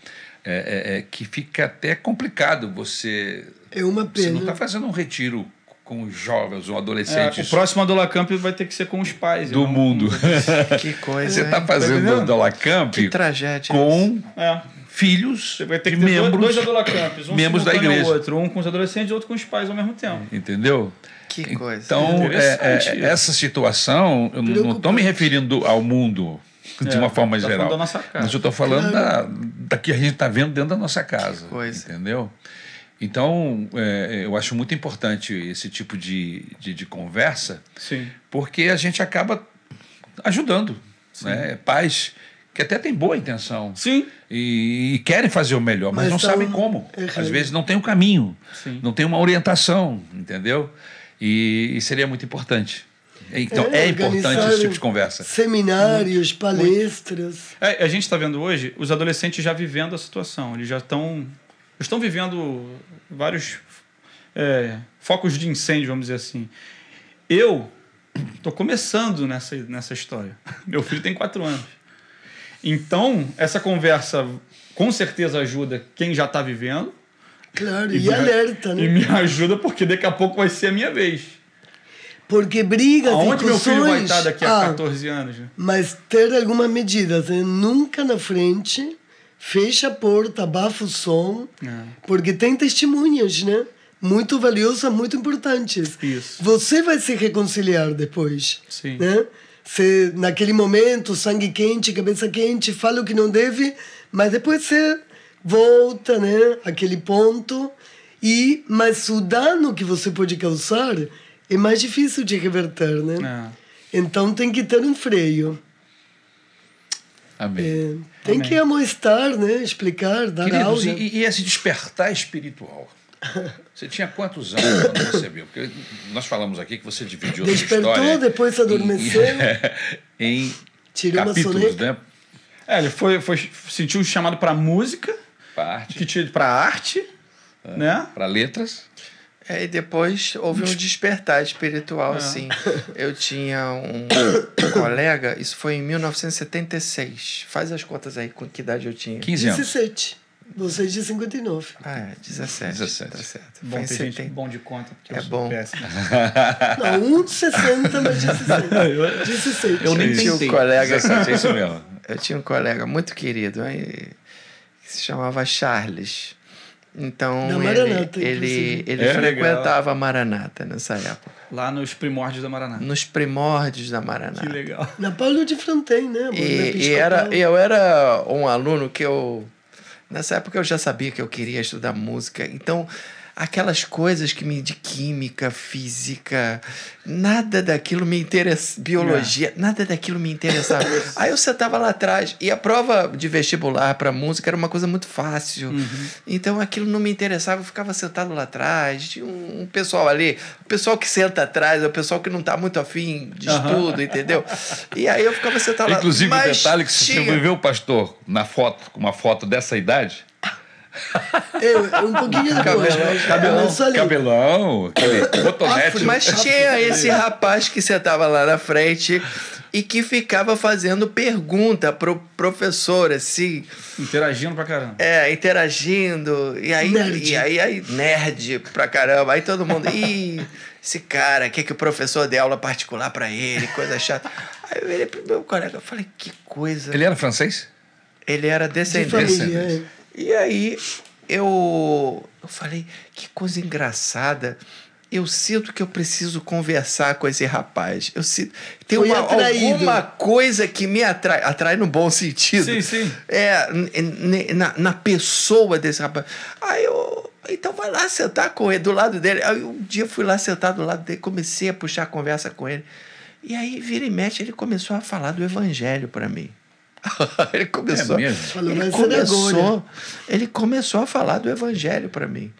Que fica até complicado você. É uma Você não pena. está fazendo um retiro com os jovens ou É, adolescentes o próximo Adolacamp vai ter que ser com os pais. do mundo. Que coisa, Você está hein? fazendo entendendo? o Dolacamp Que tragédia. com É. filhos Você vai ter de que ter membros, dois Adolacamps. Um membros da simultâneo ao igreja. outro. Um com os adolescentes e outro com os pais ao mesmo tempo. entendeu? Que coisa. Então, Interessante isso. essa situação, eu não estou me Preocupante. referindo ao mundo de uma forma tá geral. falando da nossa casa. Mas eu estou falando da que a gente está vendo dentro da nossa casa. coisa. Entendeu? Então, eu acho muito importante esse tipo de conversa, Sim. porque a gente acaba ajudando. Né? Pais que até têm boa intenção Sim. e querem fazer o melhor, mas Mas não tão sabem como. errando. Às vezes não tem um caminho, Sim. não tem uma orientação, entendeu? E seria muito importante. Então, é importante organizar esse tipo de conversa. Seminários, palestras. A gente está vendo hoje os adolescentes já vivendo a situação. Eles já estão vivendo vários focos de incêndio, vamos dizer assim. Eu estou começando nessa história. Meu filho tem 4 anos. Então, essa conversa com certeza ajuda quem já está vivendo. Claro, e alerta, E né? me ajuda porque daqui a pouco vai ser a minha vez. Porque brigas, Aonde meu filho vai discussões, estar daqui a 14 anos? Né? mas ter algumas medidas, né? Nunca na frente, fecha a porta, abafa o som, porque tem testemunhas, né? Muito valiosas, muito importantes. Isso. Você vai se reconciliar depois, Sim. né? Você, naquele momento, sangue quente, cabeça quente, fala o que não deve, mas depois você volta, né? Aquele ponto. Mas o dano que você pode causar é mais difícil de reverter, né? Então tem que ter um freio. Amém. Tem Amém. que amoestar, né? Explicar, dar Queridos, aula. e esse despertar espiritual? Você tinha quantos anos quando recebeu? Porque nós falamos aqui que você dividiu a sua Despertou, história depois adormeceu. em Tirou uma capítulos, soneca. né? Ele sentiu um chamado para música, Parte, para arte, né? para letras. E depois houve um despertar espiritual, assim. Eu tinha um colega, isso foi em 1976. Faz as contas aí, com que idade eu tinha? 15 anos. 17. Você é de 59. Ah, é, 17. 17. Tá certo. Bom Foi em ter gente 70. bom de conta, porque É eu sou bom. péssimo. Não, 1,60, mas 16. 16. Eu nem Eu tinha um tentei. colega, 17, é isso mesmo. eu tinha um colega muito querido, aí, que se chamava Charles. Então, Da Maranata, ele inclusive. É, frequentava a Maranata nessa época. Lá nos primórdios da Maranata. Nos primórdios da Maranata. Que legal. Na Paulo de Fronten, né? amor? Na Eu era um aluno que eu... Nessa época eu já sabia que eu queria estudar música. Então, aquelas coisas de química, física, nada daquilo me interessava. Biologia, nada daquilo me interessava. Aí eu sentava lá atrás. E a prova de vestibular para música era uma coisa muito fácil. Então aquilo não me interessava. Eu ficava sentado lá atrás. Tinha um pessoal ali. O pessoal que senta atrás é o pessoal que não está muito afim de estudo, entendeu? E aí eu ficava sentado lá. Inclusive, o Mas detalhe que você tinha- vê o pastor na foto, com uma foto dessa idade, Um pouquinho depois. Começou ali. cabelão, aquele cotonete. Mas tinha esse rapaz que sentava lá na frente e que ficava fazendo pergunta pro professor, assim, Interagindo pra caramba. interagindo. E aí, Nerd. nerd pra caramba. Aí todo mundo, esse cara, quer que o professor dê aula particular pra ele, coisa chata. Aí eu virei pro meu colega, eu falei, que coisa. Ele era francês? Ele era De descendente. família, é. E aí eu falei, que coisa engraçada. Eu sinto que eu preciso conversar com esse rapaz. Eu sinto, tem Foi atraído. alguma coisa que me atrai. Atrai no bom sentido. Sim, sim. Na pessoa desse rapaz. Aí eu... Então vai lá sentar com ele, do lado dele. Aí um dia eu fui lá sentar do lado dele, comecei a puxar a conversa com ele. E aí, vira e mexe, ele começou a falar do evangelho para mim. Ele começou, É mesmo? Falou, vai ser agora. ele começou a falar do evangelho para mim.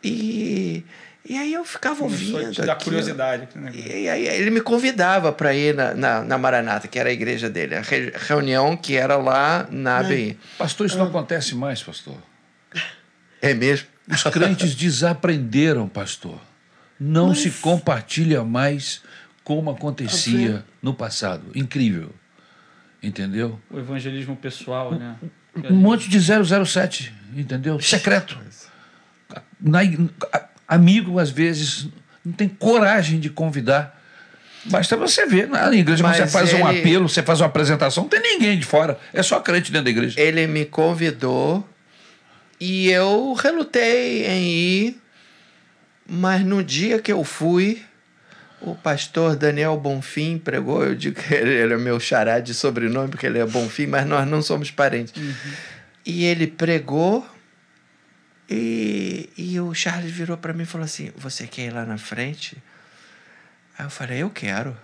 E aí eu ficava Começou ouvindo. a te dar aquilo. curiosidade. Né? E aí ele me convidava para ir na Maranata, que era a igreja dele, a reunião que era lá na ABI. Pastor, isso não acontece mais, pastor. É mesmo? Os crentes desaprenderam, pastor. Não se compartilha mais como acontecia no passado. Incrível. Entendeu? O evangelismo pessoal, né? Um monte de 007, entendeu? Secreto. Amigo, às vezes, não tem coragem de convidar. Basta você ver. Na igreja, quando Mas você faz um ele- apelo, você faz uma apresentação, não tem ninguém de fora. É só crente dentro da igreja. Ele me convidou e eu relutei em ir, mas no dia que eu fui, o pastor Daniel Bonfim pregou. Eu digo que ele é meu xará de sobrenome, porque ele é Bonfim, mas nós não somos parentes. E ele pregou e o Charles virou para mim e falou assim, você quer ir lá na frente? Aí eu falei, eu quero.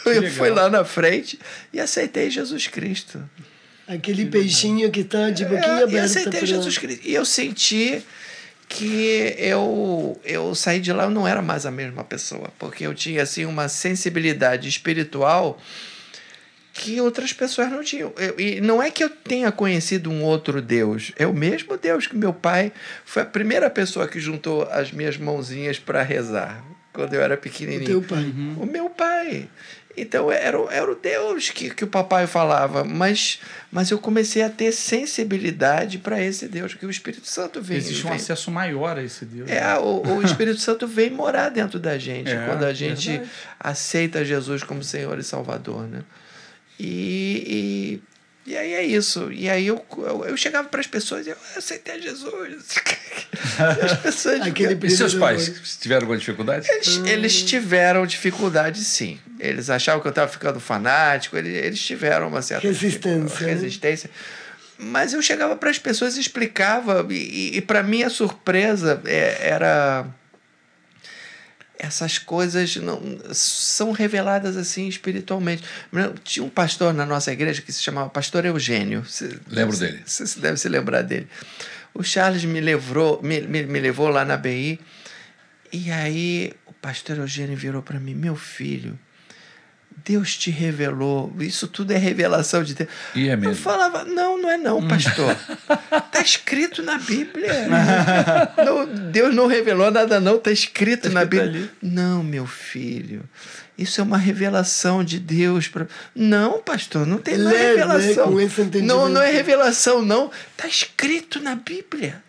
Eu legal. fui lá na frente e aceitei Jesus Cristo. Aquele peixinho que tá de boquinha E aberta. aceitei pra- Jesus Cristo. E eu senti que eu saí de lá, eu não era mais a mesma pessoa, porque eu tinha assim uma sensibilidade espiritual que outras pessoas não tinham. E não é que eu tenha conhecido um outro Deus, é o mesmo Deus que meu pai foi a primeira pessoa que juntou as minhas mãozinhas para rezar quando eu era O pequenininho. teu pai. O meu pai. Então era o Deus que o papai falava, mas eu comecei a ter sensibilidade para esse Deus, que o Espírito Santo vem. Existe um vem- acesso maior a esse Deus. o Espírito Santo vem morar dentro da gente É, quando a gente verdade. aceita Jesus como Senhor e Salvador, né? E aí é isso. E aí eu chegava para as pessoas e eu aceitei Jesus. E as pessoas Aquele E seus primeiro pais amor. tiveram alguma dificuldade? eles tiveram dificuldade, sim. Eles achavam que eu estava ficando fanático, eles tiveram uma certa Resistência, né? resistência. Mas eu chegava para as pessoas e explicava, e para minha surpresa, era... Essas coisas não são reveladas assim espiritualmente. Tinha um pastor na nossa igreja que se chamava Pastor Eugênio. Lembro dele. Você deve se lembrar dele. O Charles me levou lá na BI, e aí o pastor Eugênio virou para mim, meu filho, Deus te revelou, isso tudo é revelação de Deus. E é mesmo. Eu falava, não é não, pastor. Está escrito na Bíblia. Não, Deus não revelou nada não, está escrito na Bíblia. Ali. Não, meu filho, isso é uma revelação de Deus. Não, pastor, não tem mais revelação. Com esse entendimento. Não é revelação, não. Está escrito na Bíblia.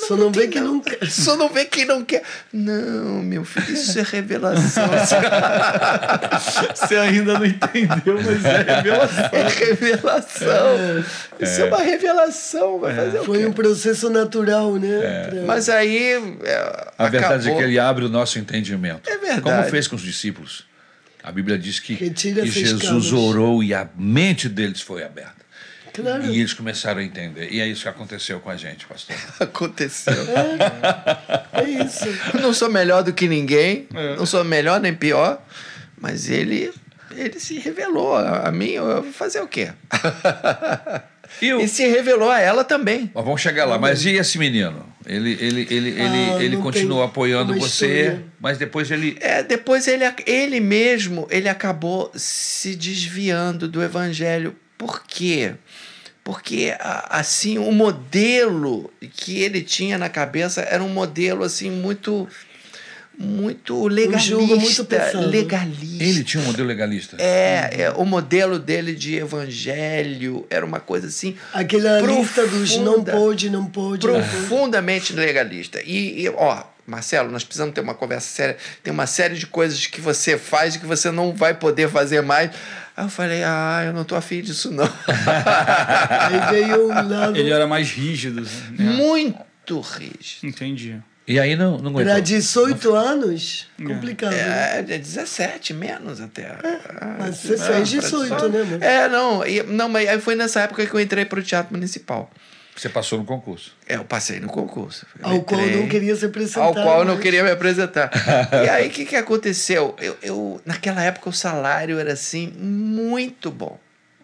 Só não vê quem não quer. Só não vê quem não quer. Não, meu filho, isso é revelação. Você ainda não entendeu, mas é revelação. É revelação. Isso é uma revelação. Vai fazer o Foi quê? um processo natural, né? Mas aí. A verdade acabou. é que ele abre o nosso entendimento. É verdade. Como fez com os discípulos. A Bíblia diz que Retira essas Jesus escamas. orou e a mente deles foi aberta. Claro. E eles começaram a entender. E é isso que aconteceu com a gente, pastor. Aconteceu. É isso. Eu não sou melhor do que ninguém. Não sou melhor nem pior. Mas ele se revelou a mim. Eu vou fazer o quê? E se revelou a ela também. Mas vamos chegar lá. Mas e esse menino? Ele não continuou tem apoiando uma você, história. mas depois ele... Depois ele mesmo, ele acabou se desviando do evangelho. Por quê? Porque, assim, o modelo que ele tinha na cabeça era um modelo, assim, muito legalista. jogo muito pesado. Legalista. Ele tinha um modelo legalista. O modelo dele de evangelho era uma coisa, assim... Aquela lista dos não profunda. pode, não pode. Profundamente legalista. Ó, Marcelo, nós precisamos ter uma conversa séria. Tem uma série de coisas que você faz e que você não vai poder fazer mais. Aí eu falei, eu não tô afim disso, não. Aí veio um lado... Ele era mais rígido. Né? Muito rígido. Entendi. E aí não aguentou. Para 18 anos, complicado. né? É 17, menos até. Mas você fez 18, né, mano? Não, mas aí foi nessa época que eu entrei pro Teatro Municipal. Você passou no concurso. Eu passei no concurso. Ao qual eu não queria se apresentar. Ao qual eu não mas- queria me apresentar. E aí, o que aconteceu? Naquela época, o salário era, assim, muito bom.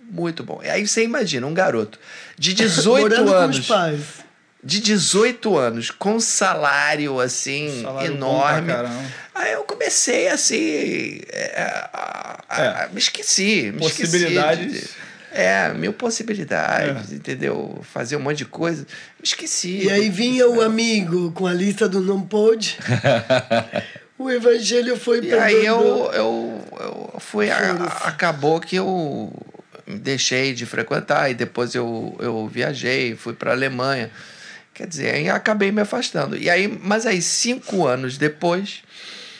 Muito bom. E aí, você imagina, um garoto de 18 Morando anos... com os pais. De 18 anos, com salário, assim, Salário enorme. bom pra caramba. Aí eu comecei, assim... me esqueci. Possibilidades. Mil possibilidades, entendeu? Fazer um monte de coisa. Me esqueci. E aí vinha o amigo com a lista do não pode. O evangelho foi E aí perdendo. eu fui... acabou que eu deixei de frequentar e depois eu viajei, fui para a Alemanha. Quer dizer, aí acabei me afastando. E aí, mas aí, 5 anos depois...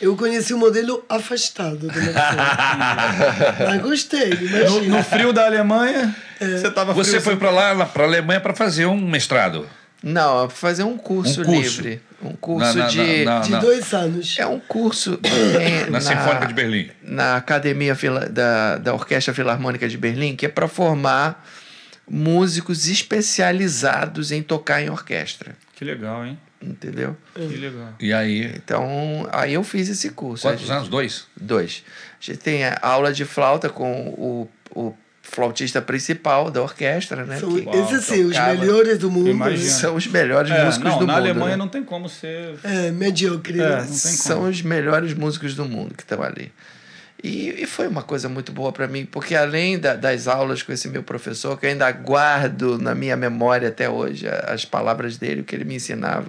Eu conheci o modelo afastado do Marcelo. Mas gostei, imagina. No frio da Alemanha, você tava frio. Você foi para lá, para a Alemanha, para fazer um mestrado. Não, eu fui fazer um curso, livre. Um curso De 2 anos. É um curso Na Sinfônica de Berlim. Na Academia da Orquestra Filarmônica de Berlim, que é para formar músicos especializados em tocar em orquestra. Que legal, hein? Entendeu? Que legal. E aí... Então, aí eu fiz esse curso. Quantos anos? 2? 2. A gente tem a aula de flauta com o flautista principal da orquestra, né? São, que esses sim, os tocava. melhores do mundo. Imagina. São os melhores músicos do na mundo. Alemanha né? não tem como ser... Mediocre. É, né? não tem São como. os melhores músicos do mundo que estão ali. E foi uma coisa muito boa para mim, porque além das aulas com esse meu professor, que eu ainda guardo na minha memória até hoje as palavras dele, o que ele me ensinava,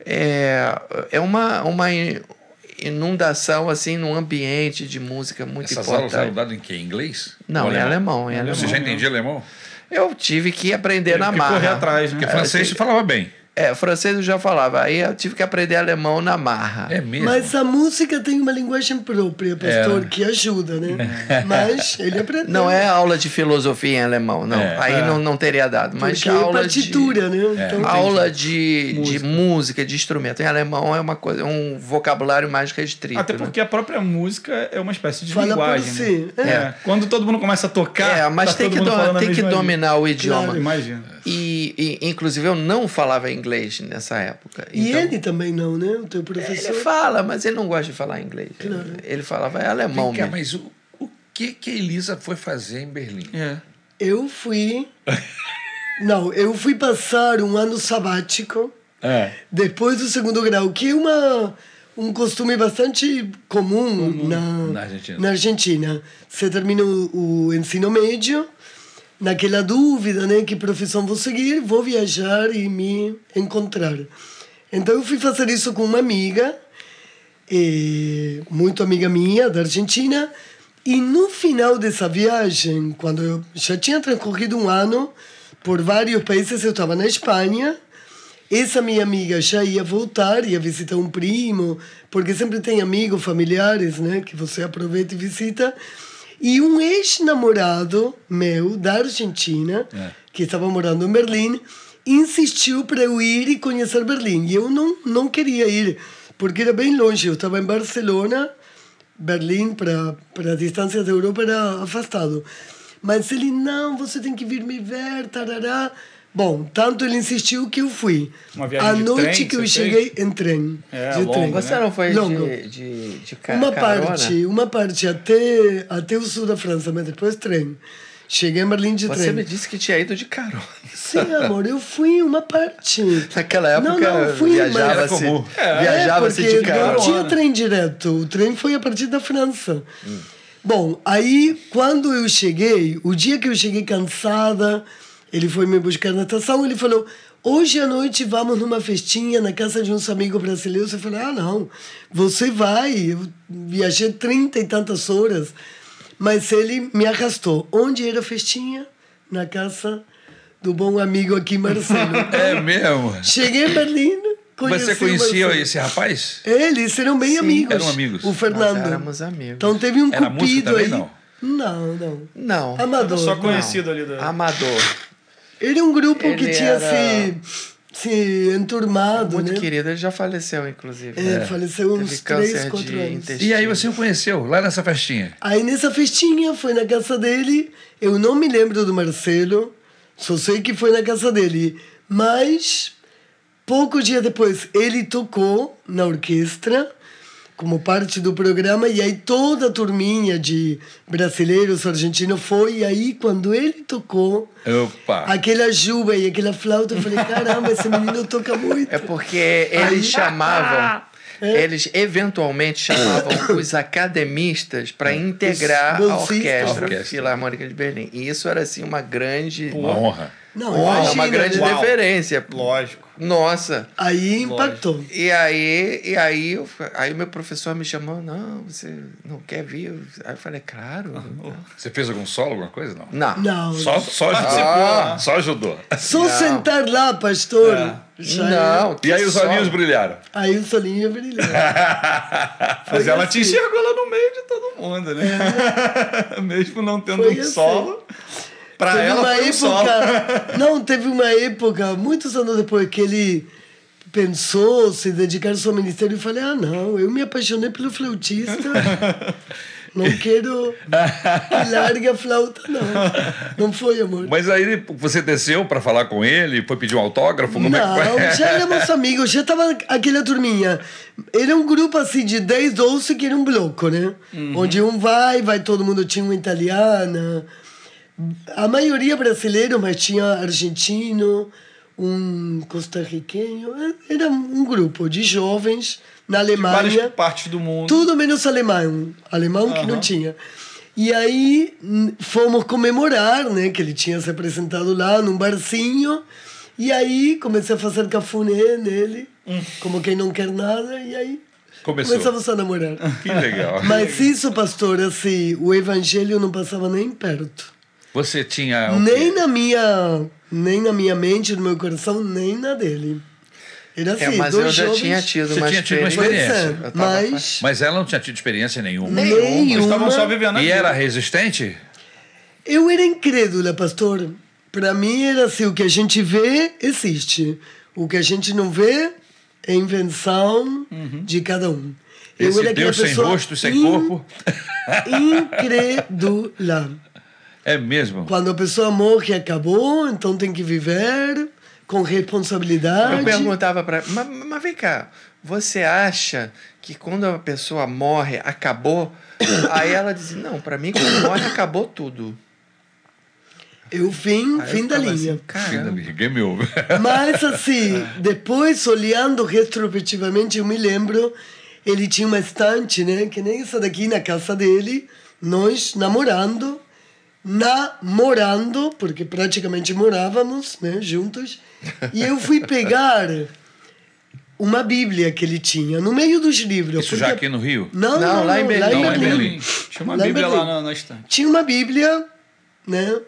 é uma inundação assim num ambiente de música muito Essas aulas importante. eram dadas em quê? Em inglês? Não, Ou em alemão. Você já entendia alemão? Eu tive que aprender na Tem que marra. correr atrás, né? Porque francês você falava bem. Francês eu já falava. Aí eu tive que aprender alemão na marra. É mesmo? Mas a música tem uma linguagem própria, pastor, que ajuda, né? Mas ele aprendeu. Não é aula de filosofia em alemão, não. Aí não teria dado. Mas Porque aula é partitura, de... né? Então, Aula de música, de instrumento. Em alemão é uma coisa, um vocabulário mais restrito. Até porque a própria música é uma espécie de Fala por linguagem. si. Né? Quando todo mundo começa a tocar. Mas tá tem todo que, mundo falando a tem que mesma língua. dominar o idioma. Claro, imagina. E, inclusive, eu não falava inglês nessa época. E Então, ele também não, né? O teu professor. ele fala, mas ele não gosta de falar inglês. Ele falava alemão Vem cá, mesmo. mas o que a Elisa foi fazer em Berlim? Eu fui... Não, eu fui passar um ano sabático depois do 2º grau, que é um costume bastante comum na Argentina. Você termina o ensino médio, naquela dúvida, né, que profissão vou seguir, vou viajar e me encontrar. Então eu fui fazer isso com uma amiga, muito amiga minha, da Argentina, e no final dessa viagem, quando eu já tinha transcorrido um ano por vários países, eu estava na Espanha, essa minha amiga já ia voltar, ia visitar um primo, porque sempre tem amigos, familiares, né, que você aproveita e visita. E um ex-namorado meu, da Argentina, que estava morando em Berlim, insistiu para eu ir e conhecer Berlim. E eu não queria ir, porque era bem longe. Eu estava em Barcelona, Berlim, para a distância da Europa, era afastado. Mas ele, não, você tem que vir me ver, tarará. Bom, tanto ele insistiu que eu fui. Uma viagem à de noite trem, que eu cheguei em trem. É, de longo, trem. né? Você não foi de carona? Uma parte até o sul da França, mas depois trem. Cheguei em Berlim de trem. Você me disse que tinha ido de carona. Sim, amor, eu fui uma parte. Naquela época não, fui, viajava-se viajava-se de porque carona. não tinha trem direto. O trem foi a partir da França. Bom, aí quando eu cheguei, o dia que eu cheguei cansada, ele foi me buscar na estação, ele falou, hoje à noite vamos numa festinha na casa de uns amigos brasileiros. Eu falei, não, você vai. Eu viajei 30 e tantas horas. Mas ele me arrastou. Onde era a festinha? Na casa do bom amigo aqui, Marcelo. É mesmo? Cheguei em Berlim, conheci Você conhecia Marcelo. esse rapaz? Eles eram bem amigos. eram amigos. O Fernando. Nós éramos amigos. Então teve um Era músico cupido também, aí. não? Não. Não. Amador. Só não. conhecido ali da... Amador. Ele é um grupo que Ele tinha era se enturmado, Muito né? querido. Ele já faleceu, inclusive. Faleceu uns Teve 3, câncer 4 de anos. intestino. E aí você o conheceu, lá nessa festinha? Aí nessa festinha, foi na casa dele. Eu não me lembro do Marcelo, só sei que foi na casa dele. Mas, poucos dias depois, ele tocou na orquestra, como parte do programa, e aí toda a turminha de brasileiros, argentinos foi. E aí, quando ele tocou, Opa! aquela juba e aquela flauta, eu falei, caramba, esse menino toca muito. É porque eles chamavam... Eles eventualmente chamavam os academistas para integrar a bolsistas. orquestra Filarmônica de Berlim. E isso era assim uma grande Uma honra. Não, honra, uma imagina, grande Uau. deferência. Lógico. Nossa. Aí impactou. E aí o meu professor me chamou, não, você não quer vir? Aí eu falei, claro. Você fez algum solo, alguma coisa? Não. Não. Não, Só ajudou. Participou. Só ajudou. só sentar lá, pastor. já Não. E aí os solo. olhinhos brilharam. Aí o solinho brilhou. Mas Foi ela assim. te enxergou lá no meio de todo mundo, né? Mesmo não tendo Foi um assim. solo, pra Teve ela uma foi um solo. época. Não, teve uma época, muitos anos depois, que ele pensou se dedicar ao seu ministério. Eu falei, não, eu me apaixonei pelo flautista. Não quero que largue a flauta, não. Não foi, amor. Mas aí você desceu para falar com ele, foi pedir um autógrafo? Como é que foi? Não, já éramos amigos, já estava aquela turminha. Era um grupo assim de 10, 12 que era um bloco, né? Onde um vai todo mundo tinha uma italiana. A maioria brasileiro, mas tinha argentino, um costarriquenho. Era um grupo de jovens na Alemanha. Várias partes do mundo. Tudo menos alemão. Alemão que não tinha. E aí fomos comemorar, né? Que ele tinha se apresentado lá num barzinho. E aí comecei a fazer cafuné nele, como quem não quer nada. E aí começamos a namorar. Que legal. Mas isso, pastor, assim, o evangelho não passava nem perto. Você tinha o Nem quê? nem na minha mente, no meu coração, nem na dele. Era assim, Mas dois eu já jovens. tinha tido Você uma tinha tido uma experiência. experiência. Pois é, Eu tava mas Mas ela não tinha tido experiência nenhuma. Eles estavam só nenhuma. vivendo a E vida. era resistente? Eu era incrédula, pastor. Para mim era assim, o que a gente vê, existe. O que a gente não vê é invenção de cada um. Esse aquela Deus sem pessoa rosto, sem corpo. Incrédula. É mesmo? Quando a pessoa morre, acabou, então tem que viver com responsabilidade. Eu perguntava para mas vem cá, você acha que quando a pessoa morre, acabou? Aí ela dizia, não, para mim quando morre, acabou tudo. Eu fim Aí eu da ficava linha. assim, caramba. Game over. Mas assim, depois olhando retrospectivamente, eu me lembro, ele tinha uma estante, né? Que nem essa daqui na casa dele, nós namorando, porque praticamente morávamos, né, juntos. E eu fui pegar uma Bíblia que ele tinha no meio dos livros. Isso já aqui no Rio? Não, lá em Berlim. Lá em Não, em Berlim. Berlim. Tinha uma Lá em Bíblia Berlim. lá na estante. Tinha uma Bíblia, né?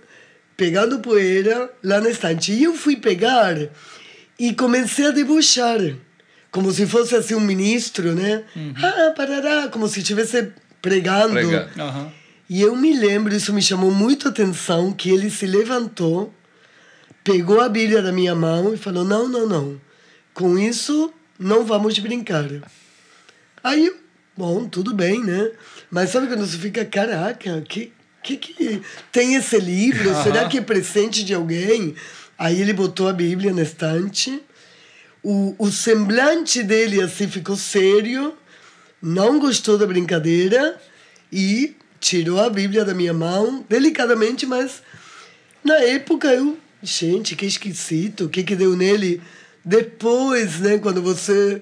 Pegando poeira lá na estante. E eu fui pegar e comecei a debochar. Como se fosse assim um ministro, né? Parará, como se estivesse pregando. Pregando. Aham. E eu me lembro, isso me chamou muito a atenção, que ele se levantou, pegou a Bíblia da minha mão e falou, não. Com isso, não vamos brincar. Aí, eu, bom, tudo bem, né? Mas sabe quando você fica, caraca, que tem esse livro? Será que é presente de alguém? Aí ele botou a Bíblia na estante. O semblante dele assim ficou sério, não gostou da brincadeira e tirou a Bíblia da minha mão, delicadamente, mas na época gente, que esquisito, o que deu nele? Depois, né, quando você...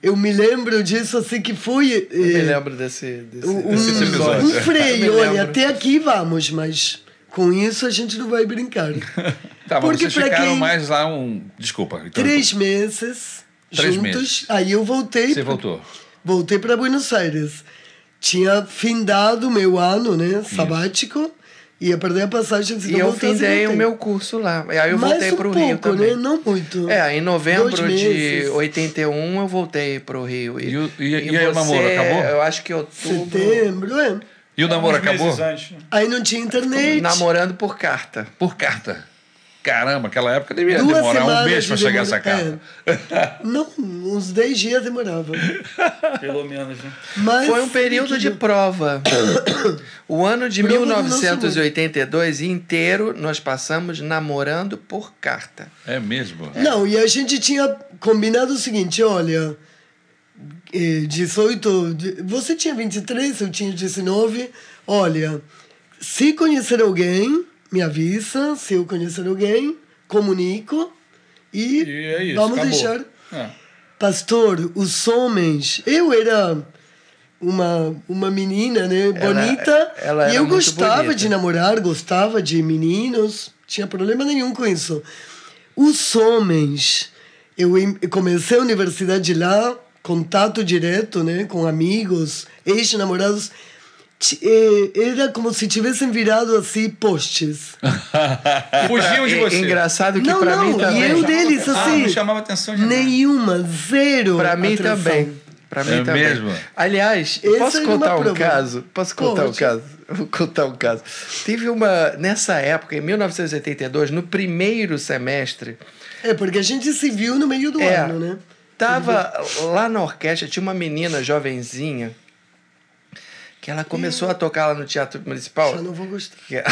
Eu me lembro disso, assim, que foi... Eu me lembro desse episódio. Um freio, olha, lembro. até aqui vamos, mas com isso a gente não vai brincar. Tá, mas Porque vocês pra ficaram quem- mais lá Desculpa. Então, 3 meses 3 juntos, meses. aí eu voltei. Você voltou. Voltei para Buenos Aires. Tinha findado o meu ano, né, sabático, ia perder a passagem se E não eu voltasse, findei o voltei. meu curso lá. E aí eu Mais voltei um pro pouco, Rio também. né? Não muito. Em novembro 2 de meses. 81 eu voltei pro Rio. E aí o namoro acabou? Eu acho que outubro... Setembro, é. E o namoro Uns meses acabou? antes, né? Aí não tinha internet. Namorando por carta. Por carta. Caramba, aquela época devia 2 demorar um semanas mês para de chegar demora- essa carta. Não, uns 10 dias demorava. Pelo menos, né? Mas Foi um período de prova. O ano de Prova do nosso 1982 inteiro nós passamos namorando por carta. É mesmo? Não, e a gente tinha combinado o seguinte, olha, você tinha 23, eu tinha 19, olha, se conhecer alguém, me avisa, se eu conhecer alguém, comunico e, E é isso, vamos acabou. deixar. É. Pastor, os homens, eu era uma menina, né, bonita, ela e era eu muito gostava bonita. de namorar, gostava de meninos, tinha problema nenhum com isso. Os homens, eu comecei a universidade lá, contato direto, né, com amigos, ex-namorados, era como se tivessem virado assim postes. Fugiam de você. Engraçado que Não, pra mim não, também. e eu deles assim, não chamava atenção de nada. nenhuma, zero. Pra mim atração. também. Pra mim É também. mesmo? Aliás, Essa posso era contar uma um prova. caso? Posso contar um Pode. caso? Vou contar um caso. Teve uma... Nessa época, em 1982, no primeiro semestre, É, porque a gente se viu no meio do ano, né? tava lá na orquestra, tinha uma menina jovenzinha que ela começou a tocar lá no Teatro Municipal. Já não vou gostar. Que-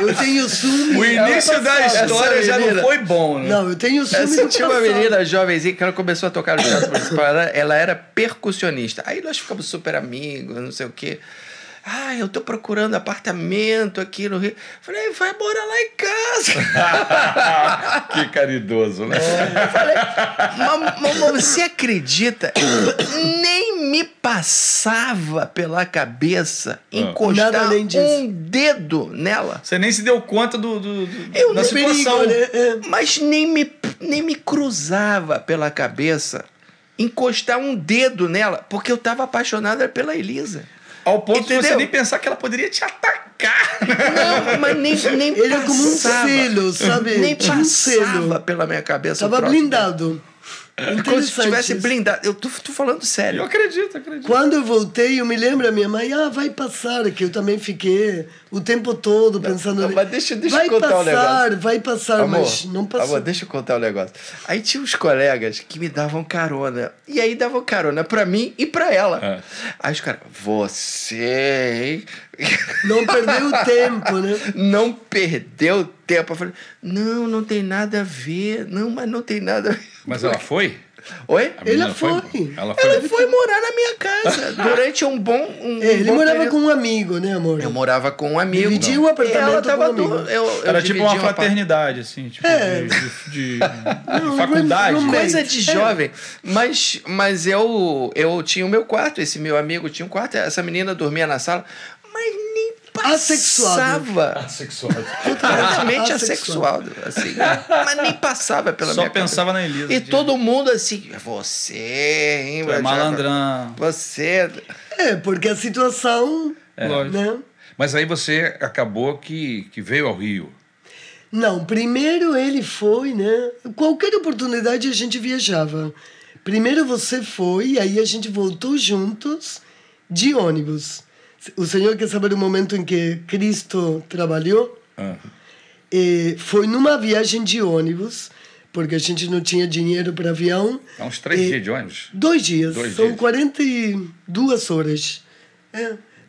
Eu tenho ciúme. O início da Essa história já não menina- foi bom, né? Não, eu tenho ciúme Essa do tinha uma passado. menina jovenzinha que ela começou a tocar no Teatro Municipal. Ela era percussionista. Aí nós ficamos super amigos, não sei o quê. Ah, eu tô procurando apartamento aqui no Rio. Falei, vai morar lá em casa. Que caridoso, né? Mas você acredita? Nem me passava pela cabeça encostar Nada além disso. um dedo nela. Você nem se deu conta Eu da não situação. Perigo, né? É. Mas nem me cruzava pela cabeça encostar um dedo nela, porque eu tava apaixonada pela Elisa. Ao ponto de você Entendeu? nem pensar que ela poderia te atacar. Não, mas nem Ele é como um passava. selo, sabe? Nem Tinha um passava selo. pela minha cabeça. o Tava troço blindado. dele. Como se Interessante tivesse isso. blindado. Eu tô falando sério. Eu acredito. Quando eu voltei, eu me lembro a minha mãe, vai passar, que eu também fiquei o tempo todo pensando... não, mas deixa eu vai contar um passar, negócio. vai passar, mas não passou. Amor, deixa eu contar um negócio. Aí tinha uns colegas que me davam carona. E aí davam carona pra mim e pra ela. É. Aí os caras, você, hein? Não perdeu tempo, né? Não perdeu tempo. Eu falei, não tem nada a ver. Não, mas não tem nada a ver. Mas ela foi? Oi? A menina Ela foi. Ela Ela foi morar na minha casa durante um bom Ele bom morava período. com um amigo, né, amor? Eu morava com um amigo. Dividia o apartamento Ela tava com um amigo. eu Era tipo dividia uma um fraternidade, assim, tipo, de Não, faculdade. não- Coisa É. de jovem. Mas eu tinha o meu quarto, esse meu amigo tinha um quarto, essa menina dormia na sala, mas nem passava. Sexual. Totalmente Assexual. assexual, assim. Mas nem passava pela Só minha pensava cabeça. na Elisa. E todo mundo assim, você, hein, Tu é malandrão. Você. Porque a situação, Lógico. né? Mas aí você acabou que veio ao Rio. Não, primeiro ele foi, né? Qualquer oportunidade a gente viajava. Primeiro você foi, e aí a gente voltou juntos de ônibus. O senhor quer saber o momento em que Cristo trabalhou? Ah. Foi numa viagem de ônibus, porque a gente não tinha dinheiro para avião. Há uns 3 dias de ônibus. 2 dias. 2 São dias. 42 horas.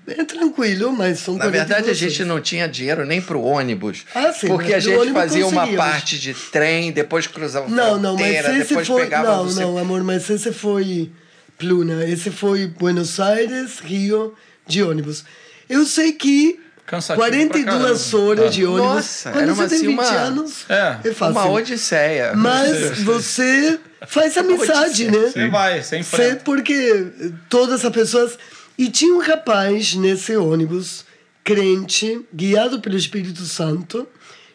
É tranquilo, mas são Na 42 verdade, a horas. gente não tinha dinheiro nem pro ônibus. Ah, sim, porque mas a pro gente ônibus fazia uma conseguíamos. parte de trem, depois cruzava Não, mas fronteira, esse depois foi... pegava Não, você. não, amor, mas esse foi Pluna. Esse foi Buenos Aires, Rio, de ônibus. Eu sei que Cansativo 42 pra horas de ônibus... Nossa, quando era você uma, tem assim, 20 uma- anos, É, é fácil. Uma odisseia. Mas você faz amizade, né? Você vai, você Sei enfrenta. porque todas as pessoas... E tinha um rapaz nesse ônibus, crente, guiado pelo Espírito Santo,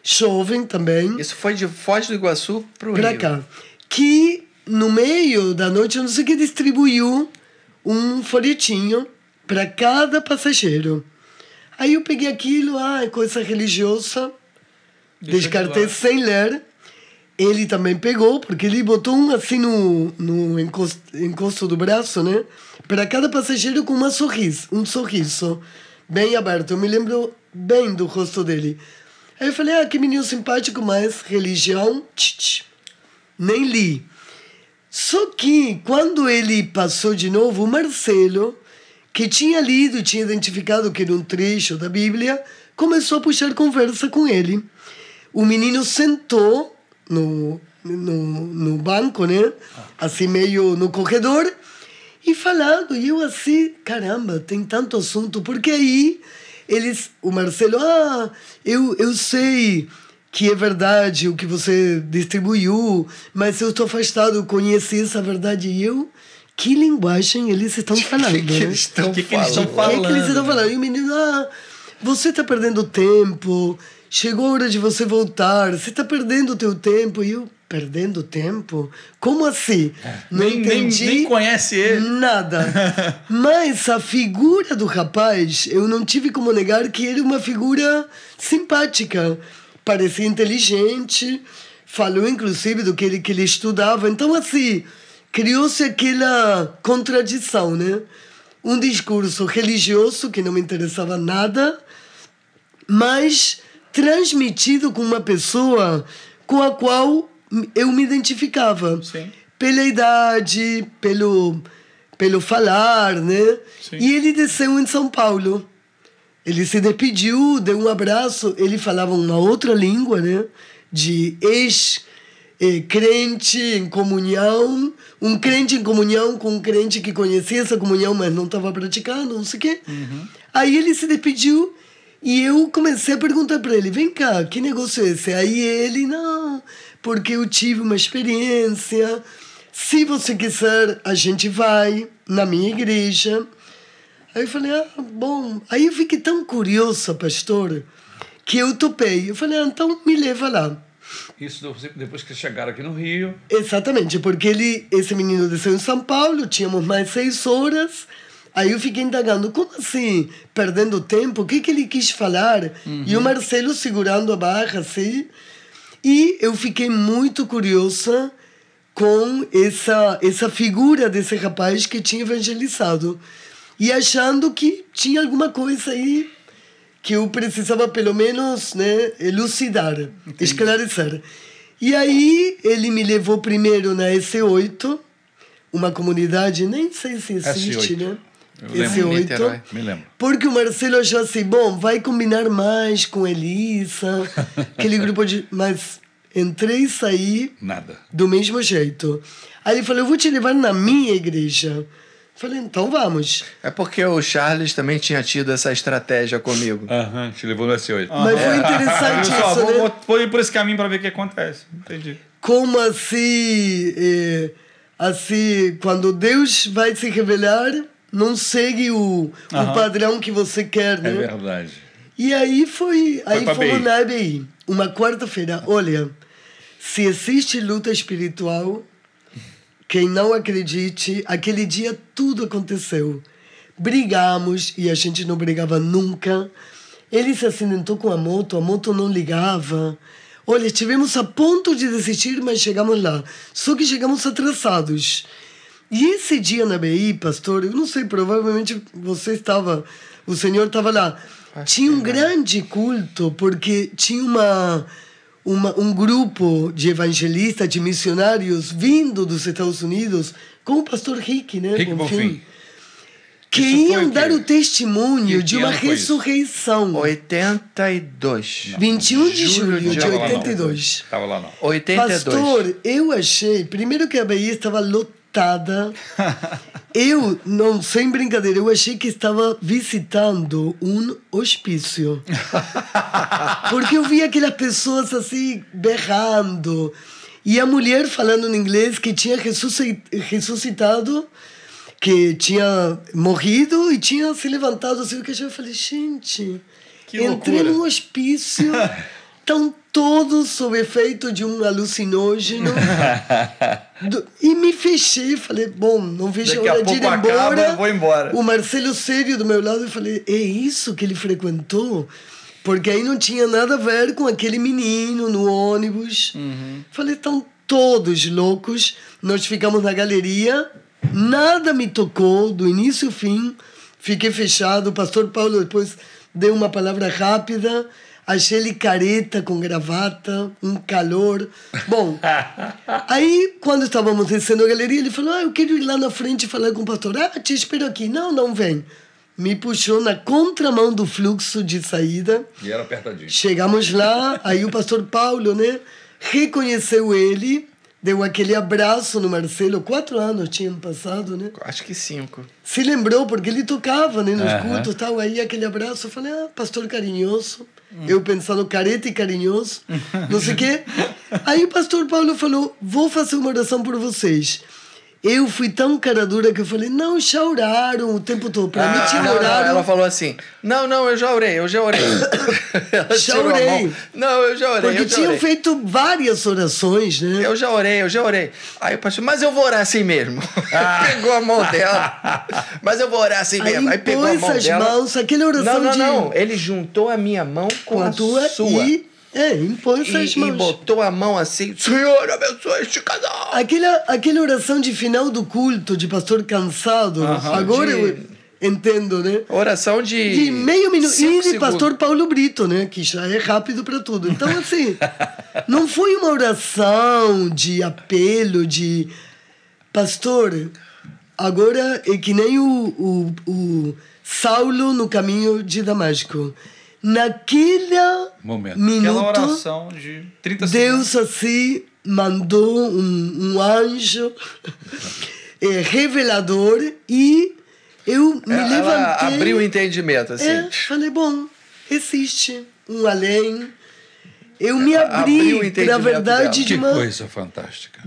jovem também, Isso foi de Foz do Iguaçu pro pra Rio. cá, que no meio da noite, eu não sei o que, distribuiu um folhetinho para cada passageiro. Aí eu peguei aquilo, é coisa religiosa, Deixa de descartei lado. sem ler. Ele também pegou, porque ele botou um assim no encosto do braço, né? Para cada passageiro com um sorriso bem aberto. Eu me lembro bem do rosto dele. Aí eu falei, que menino simpático, mas religião, nem li. Só que, quando ele passou de novo, o Marcelo, que tinha lido, tinha identificado que era um trecho da Bíblia, começou a puxar conversa com ele. O menino sentou no banco, né? Assim, meio no corredor, e falando. E eu assim, caramba, tem tanto assunto. Porque aí, o Marcelo, eu sei que é verdade o que você distribuiu, mas eu estou afastado, eu conheci essa verdade. E eu, que linguagem eles estão falando, O que né? eles estão O que eles estão falando? O que eles estão falando? E o menino, você está perdendo tempo, chegou a hora de você voltar, você está perdendo o teu tempo. E eu, perdendo tempo? Como assim? Não entendi Nem conhece ele. nada. Mas a figura do rapaz, eu não tive como negar que ele é uma figura simpática. Parecia inteligente, falou inclusive do que ele estudava. Então, assim, criou-se aquela contradição, né? Um discurso religioso que não me interessava nada, mas transmitido com uma pessoa com a qual eu me identificava. Sim. Pela idade, pelo falar, né? Sim. E ele desceu em São Paulo. Ele se despediu, deu um abraço. Ele falava uma outra língua, né? De crente em comunhão, um crente em comunhão com um crente que conhecia essa comunhão, mas não estava praticando, não sei o quê. Aí ele se despediu e eu comecei a perguntar para ele, vem cá, que negócio é esse? Aí ele, não, porque eu tive uma experiência, se você quiser, a gente vai na minha igreja. Aí eu falei, bom. Aí eu fiquei tão curiosa, pastor, que eu topei. Eu falei, então me leva lá. Isso depois que chegaram aqui no Rio. Exatamente, porque esse menino desceu em São Paulo, tínhamos mais 6 horas. Aí eu fiquei indagando, como assim, perdendo tempo? O que ele quis falar? E o Marcelo segurando a barra, assim. E eu fiquei muito curiosa com essa figura desse rapaz que tinha evangelizado. E achando que tinha alguma coisa aí que eu precisava, pelo menos, né, elucidar, esclarecer. E aí ele me levou primeiro na S8, uma comunidade, nem sei se existe, S8. né? Eu lembro. Niterói. Me lembro. Porque o Marcelo achou assim, bom, vai combinar mais com Elisa, aquele grupo de... Mas Entrei e saí Nada. do mesmo jeito. Aí ele falou, eu vou te levar na minha igreja. Falei, então vamos. É porque o Charles também tinha tido essa estratégia comigo. Aham, te levou no S8. Mas foi interessante Viu só, isso, né? vou ir por esse caminho para ver o que acontece. Entendi. Como assim, assim, quando Deus vai se revelar, não segue o padrão que você quer, né? É verdade. E aí aí pra fomos BI. na ABI, uma quarta-feira. Olha, se existe luta espiritual, quem não acredite, aquele dia tudo aconteceu. Brigamos, e a gente não brigava nunca. Ele se acidentou com a moto não ligava. Olha, estivemos a ponto de desistir, mas chegamos lá. Só que chegamos atrasados. E esse dia na BI, pastor, eu não sei, provavelmente você estava, o senhor estava lá. Tinha um grande culto, porque tinha um grupo de evangelistas, de missionários vindo dos Estados Unidos com o pastor Rick, né? Rick Bonfim. Que Isso foi iam o quê? dar o testemunho Que de uma ano foi isso? ressurreição. 82. 21 de julho de Tava lá não. 82. Tava lá não. 82. Pastor, eu achei, primeiro que a Bahia estava lotada. Eu, não, sem brincadeira, eu achei que estava visitando um hospício. Porque eu vi aquelas pessoas assim, berrando. E a mulher falando em inglês que tinha ressuscitado, que tinha morrido e tinha se levantado. Assim, que eu falei, gente, Que entrei loucura. num hospício, estão todos sob efeito de um alucinógeno. E me fechei, falei, bom, não vejo a Daqui a hora de ir pouco acaba, embora. vou embora. O Marcelo Sério do meu lado, eu falei, é isso que ele frequentou? Porque aí não tinha nada a ver com aquele menino no ônibus. Falei, estão todos loucos. Nós ficamos na galeria, nada me tocou, do início ao fim. Fiquei fechado. O pastor Paulo depois deu uma palavra rápida. Achei ele careta, com gravata, um calor. Bom, aí quando estávamos descendo a galeria, ele falou, eu quero ir lá na frente e falar com o pastor. Te espero aqui. Não vem. Me puxou na contramão do fluxo de saída. E era apertadinho. Chegamos lá, aí o pastor Paulo, né, reconheceu ele, deu aquele abraço no Marcelo. 4 anos tinham passado, né? Acho que 5. Se lembrou, porque ele tocava, né, nos cultos e tal. Aí aquele abraço, eu falei, pastor carinhoso. Eu pensando, careta e carinhoso, não sei o quê. Aí o pastor Paulo falou, vou fazer uma oração por vocês. Eu fui tão cara dura que eu falei, não, já oraram o tempo todo. Pra mim tinha não, horário. ela falou assim, não, eu já orei. Ela Já tirou a orei. mão. Não, eu já orei. Porque eu já tinham orei. feito várias orações, né? Eu já orei. Aí o pastor, mas eu vou orar assim mesmo. Pegou a mão dela. Mas eu vou orar assim mesmo. Aí pegou a impôs mão as dela. mãos, aquela oração Não. Ele juntou a minha mão com a tua sua. impôs as E mãos. botou a mão assim, Senhor, abençoa este casal. Aquela oração de final do culto, de pastor cansado, agora eu entendo, né? Oração De meio minuto. 5 E de segundos. pastor Paulo Brito, né? Que já é rápido para tudo. Então, assim, não foi uma oração de apelo, de... Pastor, agora é que nem o Saulo no caminho de Damasco. Naquele Momento. minuto, Aquela oração de 30 segundos. Deus assim mandou um anjo revelador e eu me Ela levantei. abriu o entendimento, assim. Falei, bom, existe um além. Eu me abriu o abri entendimento para a verdade dela. de Que uma... coisa fantástica.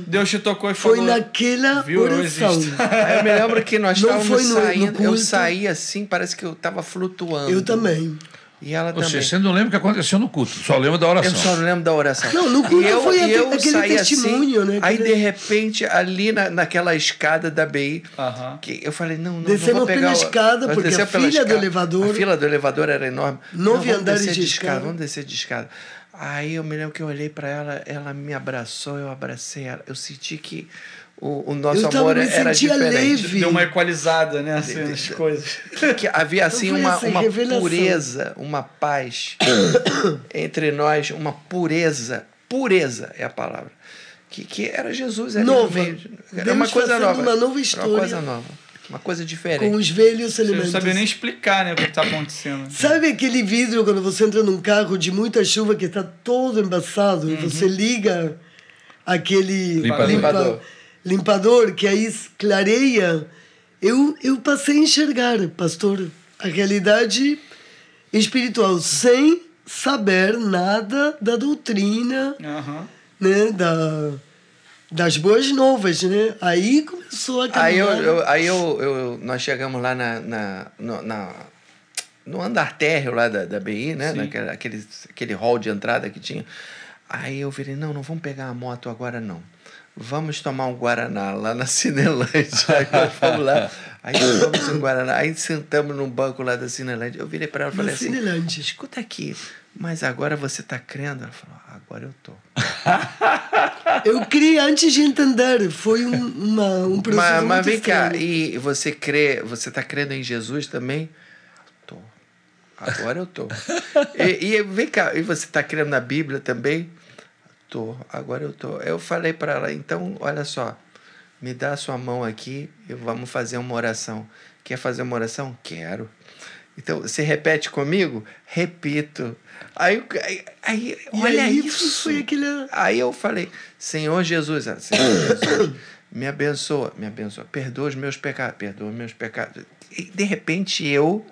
Deus te tocou e Foi falou... naquela Viu? Eu oração. existo. Aí eu me lembro que nós Não estávamos foi no saindo. Eu culto. saí assim, parece que eu estava flutuando. Eu também. E ela Ou também. seja, você não lembra o que aconteceu no culto, só lembra da Eu oração. só não lembro da oração. Não, no culto foi eu aquele saí testemunho, assim, né? Aí, Aquele- de repente, ali naquela escada da BI, Aham. que eu falei, não Descemos vou pegar... pela escada, Nós porque a descemos pela fila do escada. elevador- A fila do elevador era enorme. 9 vamos andares descer de escada. Vamos descer de escada. Aí eu me lembro que eu olhei pra ela, ela me abraçou, eu abracei ela. Eu senti que o nosso Eu amor me era sentia diferente. leve. Deu uma equalizada, né? Assim, nas coisas. Que havia assim foi uma, essa uma revelação. pureza, uma paz entre nós, uma pureza é a palavra, que era Jesus ali Nova. no meio. Era Deus uma coisa fazendo nova. uma nova Era história. uma coisa nova. Uma coisa diferente. com os velhos Você não elementos. sabia nem explicar, né, o que está acontecendo. Sabe aquele vidro quando você entra num carro de muita chuva que está todo embaçado e você liga aquele Limpador. limpador que aí clareia? Eu passei a enxergar, pastor, a realidade espiritual sem saber nada da doutrina, Aham. né, das boas novas, né? Aí começou a caminhar. Nós chegamos lá no andar térreo lá da BI, né? Aquele hall de entrada que tinha. Aí eu virei, não vamos pegar a moto agora não. Vamos tomar um Guaraná lá na Cinelândia. Aí nós fomos lá. Aí tomamos um Guaraná. Aí sentamos num banco lá da Cinelândia. Eu virei para ela e falei assim, Cinelândia. escuta aqui, mas agora você tá crendo? Ela falou, agora eu tô. Eu criei antes de entender. Foi um processo Mas muito vem cá, estranho. e você crê, você tá crendo em Jesus também? Tô. Agora eu tô. e vem cá, e você tá crendo na Bíblia também? Tô. Agora eu tô. Eu falei para ela, então, olha só, me dá a sua mão aqui e vamos fazer uma oração. Quer fazer uma oração? Quero. Então, você repete comigo? Repito. Aí olha aí isso. foi aquele... Aí eu falei, Senhor Jesus, me abençoa, perdoa os meus pecados, E de repente eu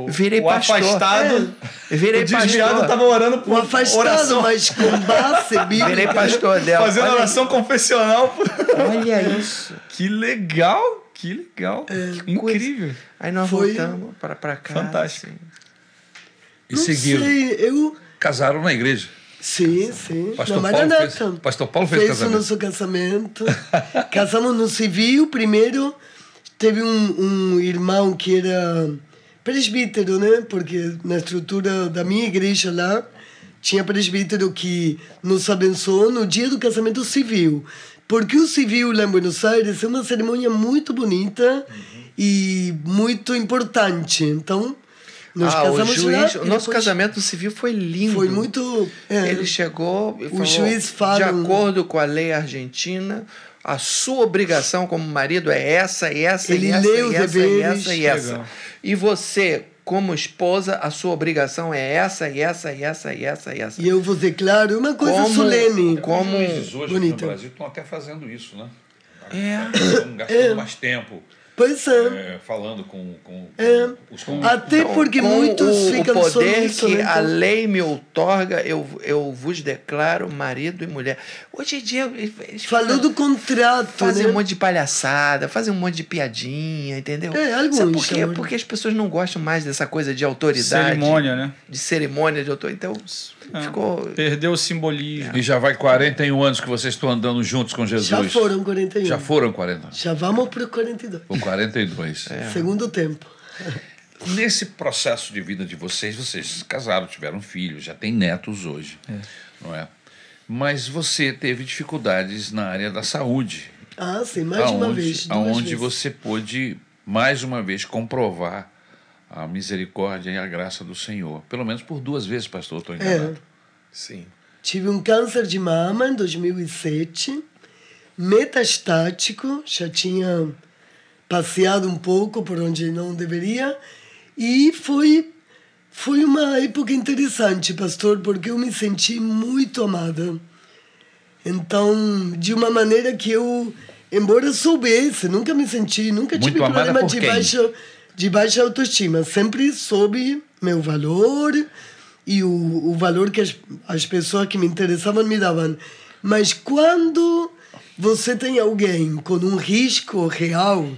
virei o pastor. afastado, Virei o desviado pastor. estava orando por O afastado, oração. mas com base bíblica. Virei pastor dela. Fazendo Olha oração confessional. Olha isso. Que legal, que legal. Incrível. Aí nós Foi voltamos para cá. fantástico. Assim. E Não seguiram. sei, Casaram na igreja. Sim. Pastor Na Paulo Maranata. fez- Pastor Paulo fez o casamento. nosso casamento. Casamos no civil primeiro. Teve um irmão que era presbítero, né? Porque na estrutura da minha igreja lá tinha presbítero que nos abençoou no dia do casamento civil. Porque o civil lá em Buenos Aires é uma cerimônia muito bonita e muito importante. Então, nós casamos lá. O e nosso depois casamento civil foi lindo. foi muito... Ele chegou e falou, juiz fala- de acordo com a lei argentina, a sua obrigação como marido é essa, e essa, Ele e essa, leu e os essa, e deveres. essa, e essa. Legal. E você, como esposa, a sua obrigação é essa, e essa, e essa, e essa, e essa. E eu vou declarar uma coisa solene. Como... Os juízes hoje aqui bonito. no Brasil estão até fazendo isso, né? É. Estão gastando mais tempo Pois é. falando com os Até porque com muitos o ficam só poder nisso, que né? a Então, lei me outorga, eu vos declaro marido e mulher. Hoje em dia eles falou do contrato, fazem né? um monte de palhaçada, fazem um monte de piadinha, entendeu? Alguns, Sabe por quê? amor. Porque as pessoas não gostam mais dessa coisa de autoridade. Cerimônia, né? De cerimônia, de autoridade. Então, ficou... Perdeu o simbolismo. E já vai 41 anos que vocês estão andando juntos com Jesus. Já foram 41. Já foram 40. Já vamos para o 42. Ou 42. Segundo tempo. Nesse processo de vida de vocês casaram, tiveram filhos, já têm netos hoje, não é? Mas você teve dificuldades na área da saúde. Ah, sim, mais de uma vez. Duas Aonde vezes. você pôde, mais uma vez, comprovar a misericórdia e a graça do Senhor. Pelo menos por 2 vezes, pastor, estou enganado. Sim. Tive um câncer de mama em 2007, metastático, já tinha passeado um pouco por onde não deveria, e foi uma época interessante, pastor, porque eu me senti muito amada. Então, de uma maneira que eu, embora soubesse, nunca tive Muito amada problema por de quem? de baixa autoestima. Sempre soube meu valor e o valor que as pessoas que me interessavam me davam. Mas quando você tem alguém com um risco real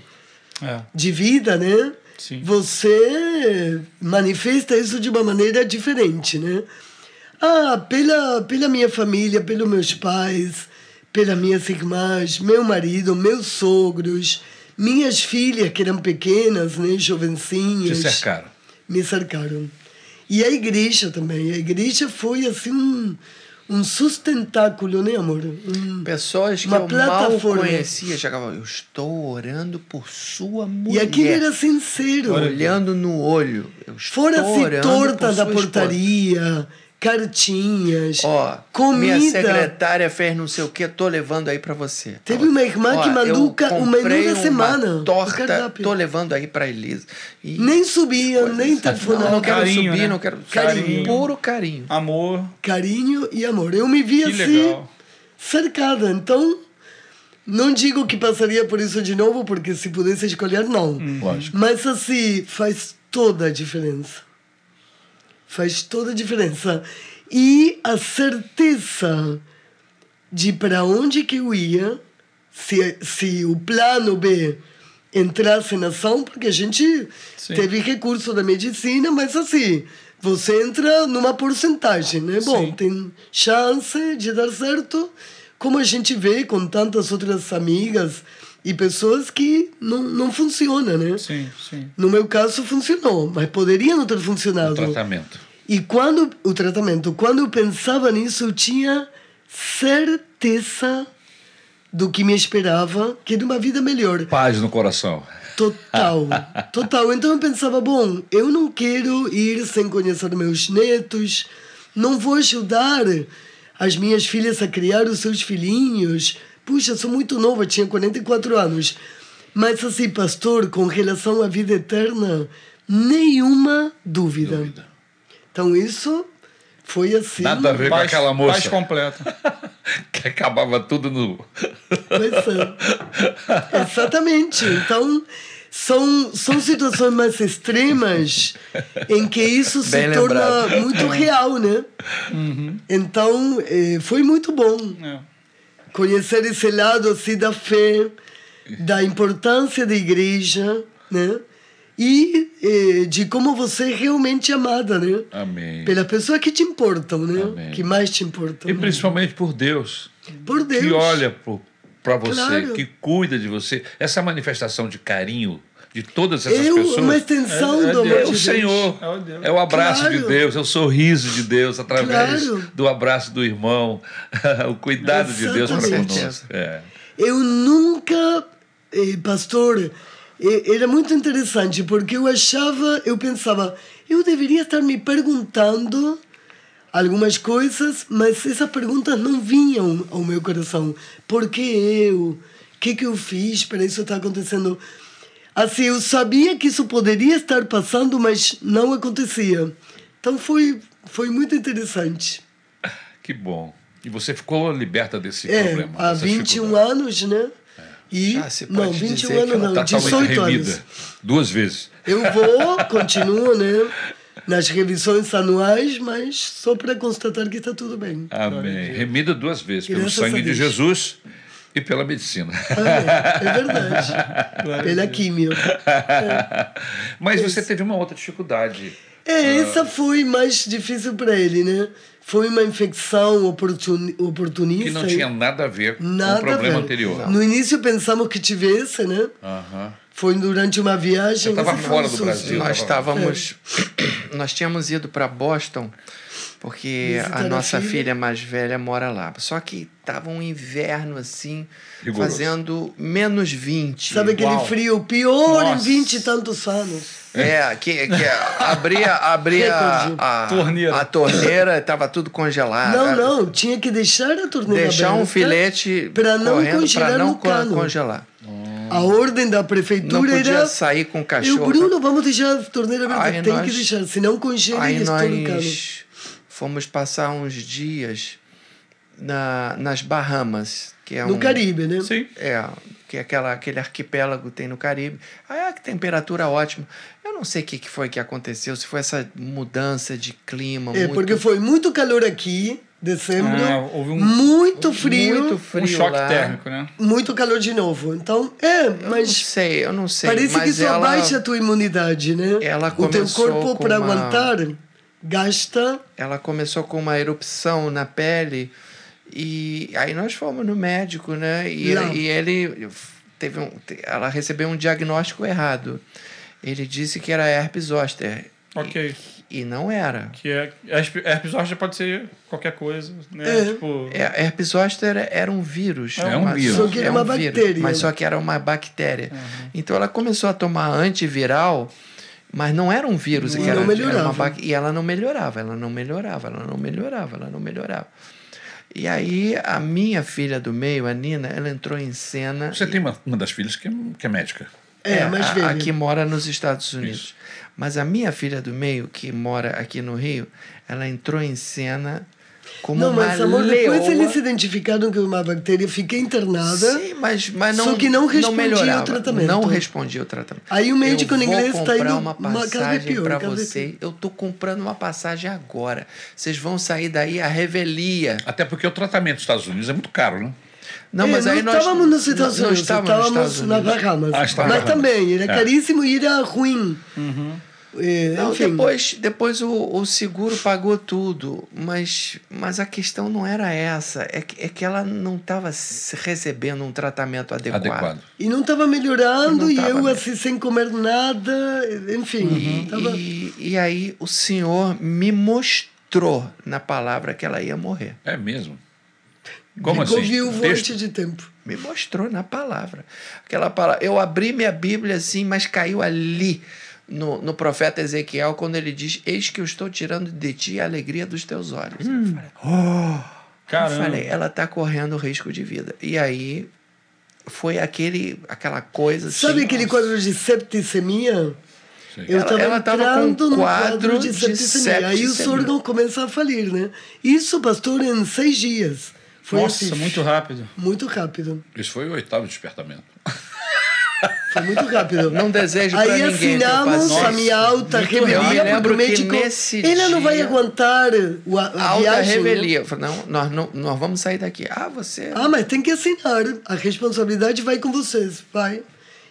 de vida, né? Sim. Você manifesta isso de uma maneira diferente, né? Pela minha família, pelos meus pais, pelas minhas irmãs, meu marido, meus sogros, minhas filhas que eram pequenas, né, jovencinhas. Te cercaram. Me cercaram. E a igreja também. A igreja foi assim um sustentáculo, né, amor? Pessoas que uma eu mal plataforma. conhecia chegavam, eu estou orando por sua mulher. E aquilo era sincero. Olhando no olho. Eu estou Fora se orando torta por da sua portaria, cartinhas, Ó, comida. minha secretária fez não sei o que, tô levando aí pra você. Teve uma irmã que mandou o menu da semana. Uma o torta, cardápio. tô levando aí pra Elisa. E Nem subia, nem telefonava. não quero Carinho, subir, né? não quero... Carinho. Puro carinho. Amor. Carinho e amor. Eu me vi Que assim, legal. cercada. Então, não digo que passaria por isso de novo, porque se pudesse escolher, não. Lógico. Mas assim, faz toda a diferença. Faz toda a diferença. E a certeza de para onde que eu ia, se o plano B entrasse na ação, porque a gente Sim. teve recurso da medicina, mas assim, você entra numa porcentagem, né? Bom, Sim. tem chance de dar certo, como a gente vê com tantas outras amigas e pessoas que não funciona, né? Sim, sim. No meu caso funcionou, mas poderia não ter O funcionado. tratamento. E quando eu pensava nisso, eu tinha certeza do que me esperava, que era uma vida melhor. Paz no coração. Total, total. Então eu pensava, bom, eu não quero ir sem conhecer meus netos, não vou ajudar as minhas filhas a criar os seus filhinhos. Puxa, sou muito nova, tinha 44 anos. Mas assim, pastor, com relação à vida eterna, nenhuma dúvida. Então isso foi assim... Nada a ver com aquela Paz moça completa. que acabava tudo no... Pois é. Exatamente. Então, são situações mais extremas em que isso se Bem torna lembrado. muito real, né? Então, foi muito bom É. conhecer esse lado assim da fé, da importância da igreja, né? E de como você é realmente amada, né? Amém. Pela pessoa que te importam, né? Amém. Que mais te importam. E principalmente por Deus. Por Deus. Que olha para você, Claro. que cuida de você. Essa manifestação de carinho de todas essas Eu, pessoas. uma extensão É do amor É de o Deus. Senhor, É o Deus. é o abraço Claro. de Deus, é o sorriso de Deus através Claro. do abraço do irmão, o cuidado de Deus para Exatamente. conosco. É. Eu nunca, pastor, era muito interessante, porque eu pensava, eu deveria estar me perguntando algumas coisas, mas essas perguntas não vinham ao meu coração. Por que eu? O que eu fiz para isso estar acontecendo? Assim, eu sabia que isso poderia estar passando, mas não acontecia. Então foi muito interessante. Que bom. E você ficou liberta desse É, problema. há dessa 21 dificuldade. anos, né? E, Já se pode não, dizer 21 que anos ela não, Tá totalmente 18 remida. anos. 2 vezes. Eu continuo, né? Nas revisões anuais, mas só para constatar que está tudo bem. Amém. Remida 2 vezes, pelo Graças a sangue de Deus. Jesus e pela medicina. É verdade. Pela químio. Mas você teve uma outra dificuldade. Essa foi mais difícil para ele, né? Foi uma infecção oportunista. Que não tinha nada a ver Nada com o problema a ver. anterior. No início pensamos que tivesse, né? Aham. Foi durante uma viagem. Você estava mas foi fora um do susto. Brasil. Nós tava- estávamos... Nós tínhamos ido para Boston, porque Visitar a a nossa filha. filha mais velha mora lá. Só que estava um inverno, assim, Rigoroso. fazendo menos 20. Sabe aquele Uau. frio pior em Nossa. 20 e tantos anos? Que abria Recorde. a Torneira. a torneira, estava tudo congelado. Não, tinha que deixar a torneira Deixar um aberta filete para não correndo congelar para não no cano. congelar. A ordem da Não prefeitura podia era... sair com Eu, cachorro. Bruno, vamos deixar a torneira aberta. Aí Tem nós- que deixar, senão congela e Aí estoura o cano. nós fomos passar uns dias nas Bahamas, que é No Caribe, né? Sim. que é aquele arquipélago que tem no Caribe. Aí que temperatura ótima. Eu não sei o que foi que aconteceu, se foi essa mudança de clima. É, muito, porque foi muito calor aqui, dezembro, Houve muito frio, muito frio um choque lá. térmico, né? muito calor de novo. Então, Eu não sei. parece mas que isso ela, abaixa a tua imunidade, né? ela O teu começou corpo, com para uma- aguentar, gasta... Ela começou com uma erupção na pele e aí nós fomos no médico, né? Lá. E ele ela recebeu um diagnóstico errado. Ele disse que era herpes zoster. Ok. E não era. Que herpes zoster pode ser qualquer coisa, né? É. Tipo, Herpes zoster era um vírus. É um mas- vírus. Só que era uma vírus, bactéria. mas só que era uma bactéria. Então ela começou a tomar antiviral Mas não era um vírus, E que era, não melhorava. era uma e ela não melhorava. E aí a minha filha do meio, a Nina, ela entrou em cena. Você tem uma das filhas que é médica. Mais velha. A que mora nos Estados Unidos. Isso. Mas a minha filha do meio, que mora aqui no Rio, ela entrou em cena como não, mas, amor, depois leoa. eles identificaram que uma bactéria, fiquei internada. Sim, mas não, só que não respondia melhorava, o tratamento. Não respondia o tratamento. Aí o médico em inglês está indo uma passagem para você. Eu tô comprando uma passagem agora. Vocês vão sair daí a revelia. Até porque o tratamento dos Estados Unidos é muito caro, né? Não, mas aí nós estávamos nos Estados Unidos, estávamos na Bahamas. Mas também, era caríssimo e era ruim. Uhum. Não, depois o seguro pagou tudo, mas a questão não era essa, é que ela não estava recebendo um tratamento adequado. E não estava melhorando, e eu assim, sem comer nada, enfim. E aí o Senhor me mostrou na palavra que ela ia morrer. É mesmo? Como Ficou assim? viúvo antes de tempo. Me mostrou na palavra. Aquela palavra. Eu abri minha Bíblia assim, mas caiu ali no profeta Ezequiel, quando ele diz: eis que eu estou tirando de ti a alegria dos teus olhos. Eu falei, ela está correndo risco de vida. E aí foi aquela coisa assim. Sabe aquele quadro de septicemia? Sim. Eu ela estava com um quadro de septicemia. Aí os órgãos começam a falir, né? Isso, pastor, em 6 dias. Foi Nossa, assim, muito rápido. Muito rápido. Isso foi o 8º despertamento. Foi muito rápido. Não desejo para ninguém. Aí assinamos a minha alta revelia, porque o médico, ela não vai aguentar a alta viagem. Revelia. Não, nós vamos sair daqui. Você... mas tem que assinar. A responsabilidade vai com vocês, vai.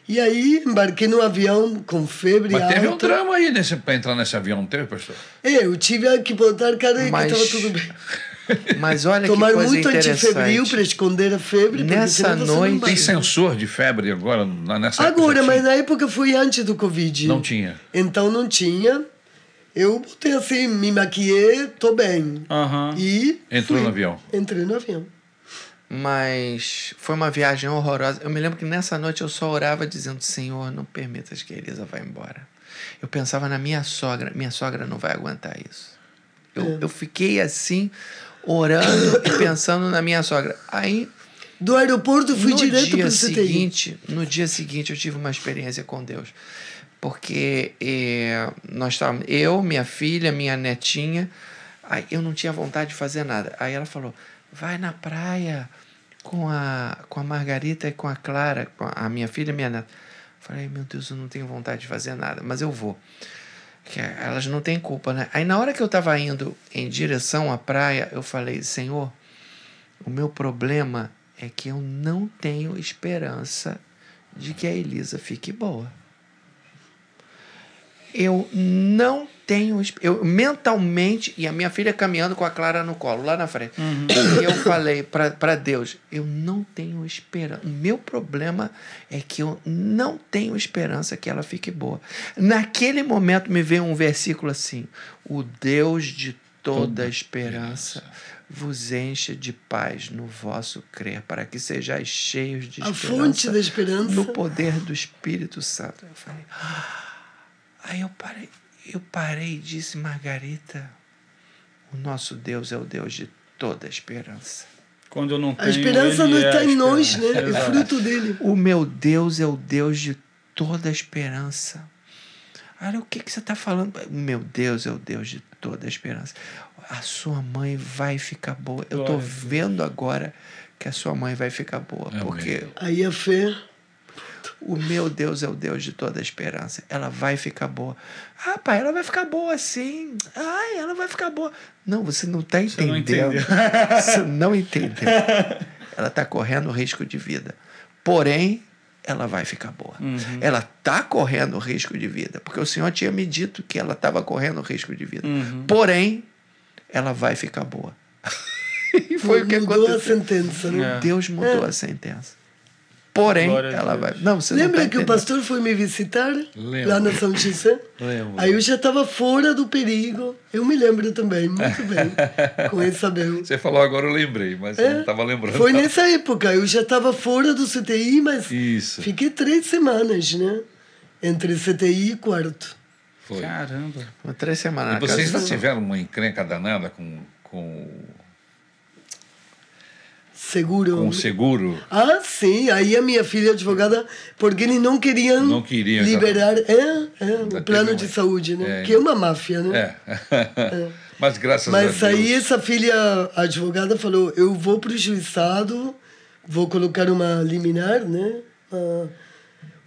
E aí embarquei no avião com febre alta. Mas teve um drama aí para entrar nesse avião, não teve, pastor? Eu tive que botar cara que estava tudo bem. Mas olha tomar que coisa muito interessante. antifebril para esconder a febre. Nessa noite... Tem sensor de febre agora nessa Agora, mas na época foi antes do Covid. Não tinha. Então não tinha. Eu botei assim, me maquiei, tô bem. E entrou no avião. Entrei no avião. Mas foi uma viagem horrorosa. Eu me lembro que nessa noite eu só orava dizendo: Senhor, não permitas que a Elisa vá embora. Eu pensava na minha sogra não vai aguentar isso. Eu fiquei assim, orando e pensando na minha sogra. Aí, do aeroporto fui direto para o CTI. No dia seguinte eu tive uma experiência com Deus. Porque nós estávamos, eu, minha filha, minha netinha, aí eu não tinha vontade de fazer nada. Aí ela falou: vai na praia com a Margarita e com a Clara, com a minha filha e minha neta. Falei: meu Deus, eu não tenho vontade de fazer nada, mas eu vou. Que elas não têm culpa, né? Aí na hora que eu estava indo em direção à praia, eu falei: Senhor, o meu problema é que eu não tenho esperança de que a Elisa fique boa. Eu não tenho... Eu mentalmente... E a minha filha caminhando com a Clara no colo, lá na frente. E eu falei para Deus: eu não tenho esperança. O meu problema é que eu não tenho esperança que ela fique boa. Naquele momento me veio um versículo assim: o Deus de toda esperança vos enche de paz no vosso crer, para que sejais cheios de esperança. A fonte da esperança. No poder do Espírito Santo. Eu falei... Aí eu parei e disse: Margarita, o nosso Deus é o Deus de toda esperança. Quando eu não tenho, a esperança não está em nós, né? É fruto dele. O meu Deus é o Deus de toda esperança. Olha, o que você está falando? O meu Deus é o Deus de toda esperança. A sua mãe vai ficar boa. Eu estou vendo agora que a sua mãe vai ficar boa. Porque aí a fé... O meu Deus é o Deus de toda esperança. Ela vai ficar boa. Ah, pai, ela vai ficar boa sim. Ai, ela vai ficar boa. Não, você não está entendendo. Você não entendeu. Ela está correndo risco de vida. Porém, ela vai ficar boa. Ela está correndo risco de vida. Porque o Senhor tinha me dito que ela estava correndo risco de vida. Porém, ela vai ficar boa. E foi o que aconteceu. Mudou a sentença, né? Deus mudou a sentença. Porém, ela vai... Não, você lembra não tá que o pastor foi me visitar lá na São José? Lembro. Aí eu já estava fora do perigo. Eu me lembro também, muito bem, com Isabel. Você falou agora, eu lembrei, mas eu não estava lembrando. Foi nessa época. Eu já estava fora do CTI, mas Isso. fiquei 3 semanas, né? Entre CTI e quarto. Foi. Caramba. Por 3 semanas. E na vocês casa já do- tiveram uma encrenca danada com Seguro. o seguro? Ah, sim. Aí a minha filha advogada, porque eles não queriam, Não queriam, liberar o teve plano de uma- saúde, né? é. Que é uma máfia, né? Mas graças a Mas Deus. aí essa filha advogada falou, eu vou para o juizado, vou colocar uma liminar, né?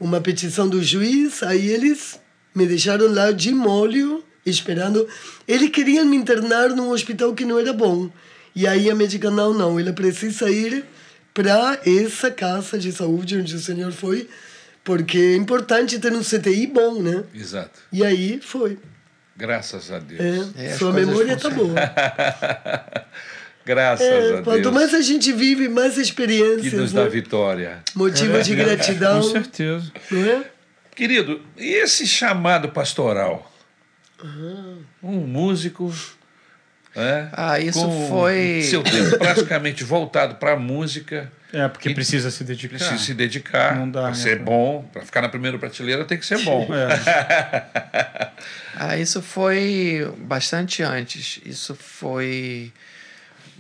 Uma petição do juiz, aí eles me deixaram lá de molho, esperando. Eles queriam me internar num hospital que não era bom. E aí a médica, não, ela precisa ir para essa casa de saúde onde o senhor foi, porque é importante ter um CTI bom, né? Exato. E aí foi. Graças a Deus. É, as Sua coisas memória tá funcionam. boa. Graças a Quanto Deus. mais a gente vive, mais Que experiências, nos né? dá vitória. Motivo de gratidão, Com certeza. não é? Querido, e esse chamado pastoral? Um músico. Né? Isso com foi- seu tempo praticamente voltado para a música. É, porque E precisa se dedicar. Precisa se dedicar. Não dá, Para né, ser cara? bom, para ficar na primeira prateleira tem que ser bom. Isso foi bastante antes. Isso foi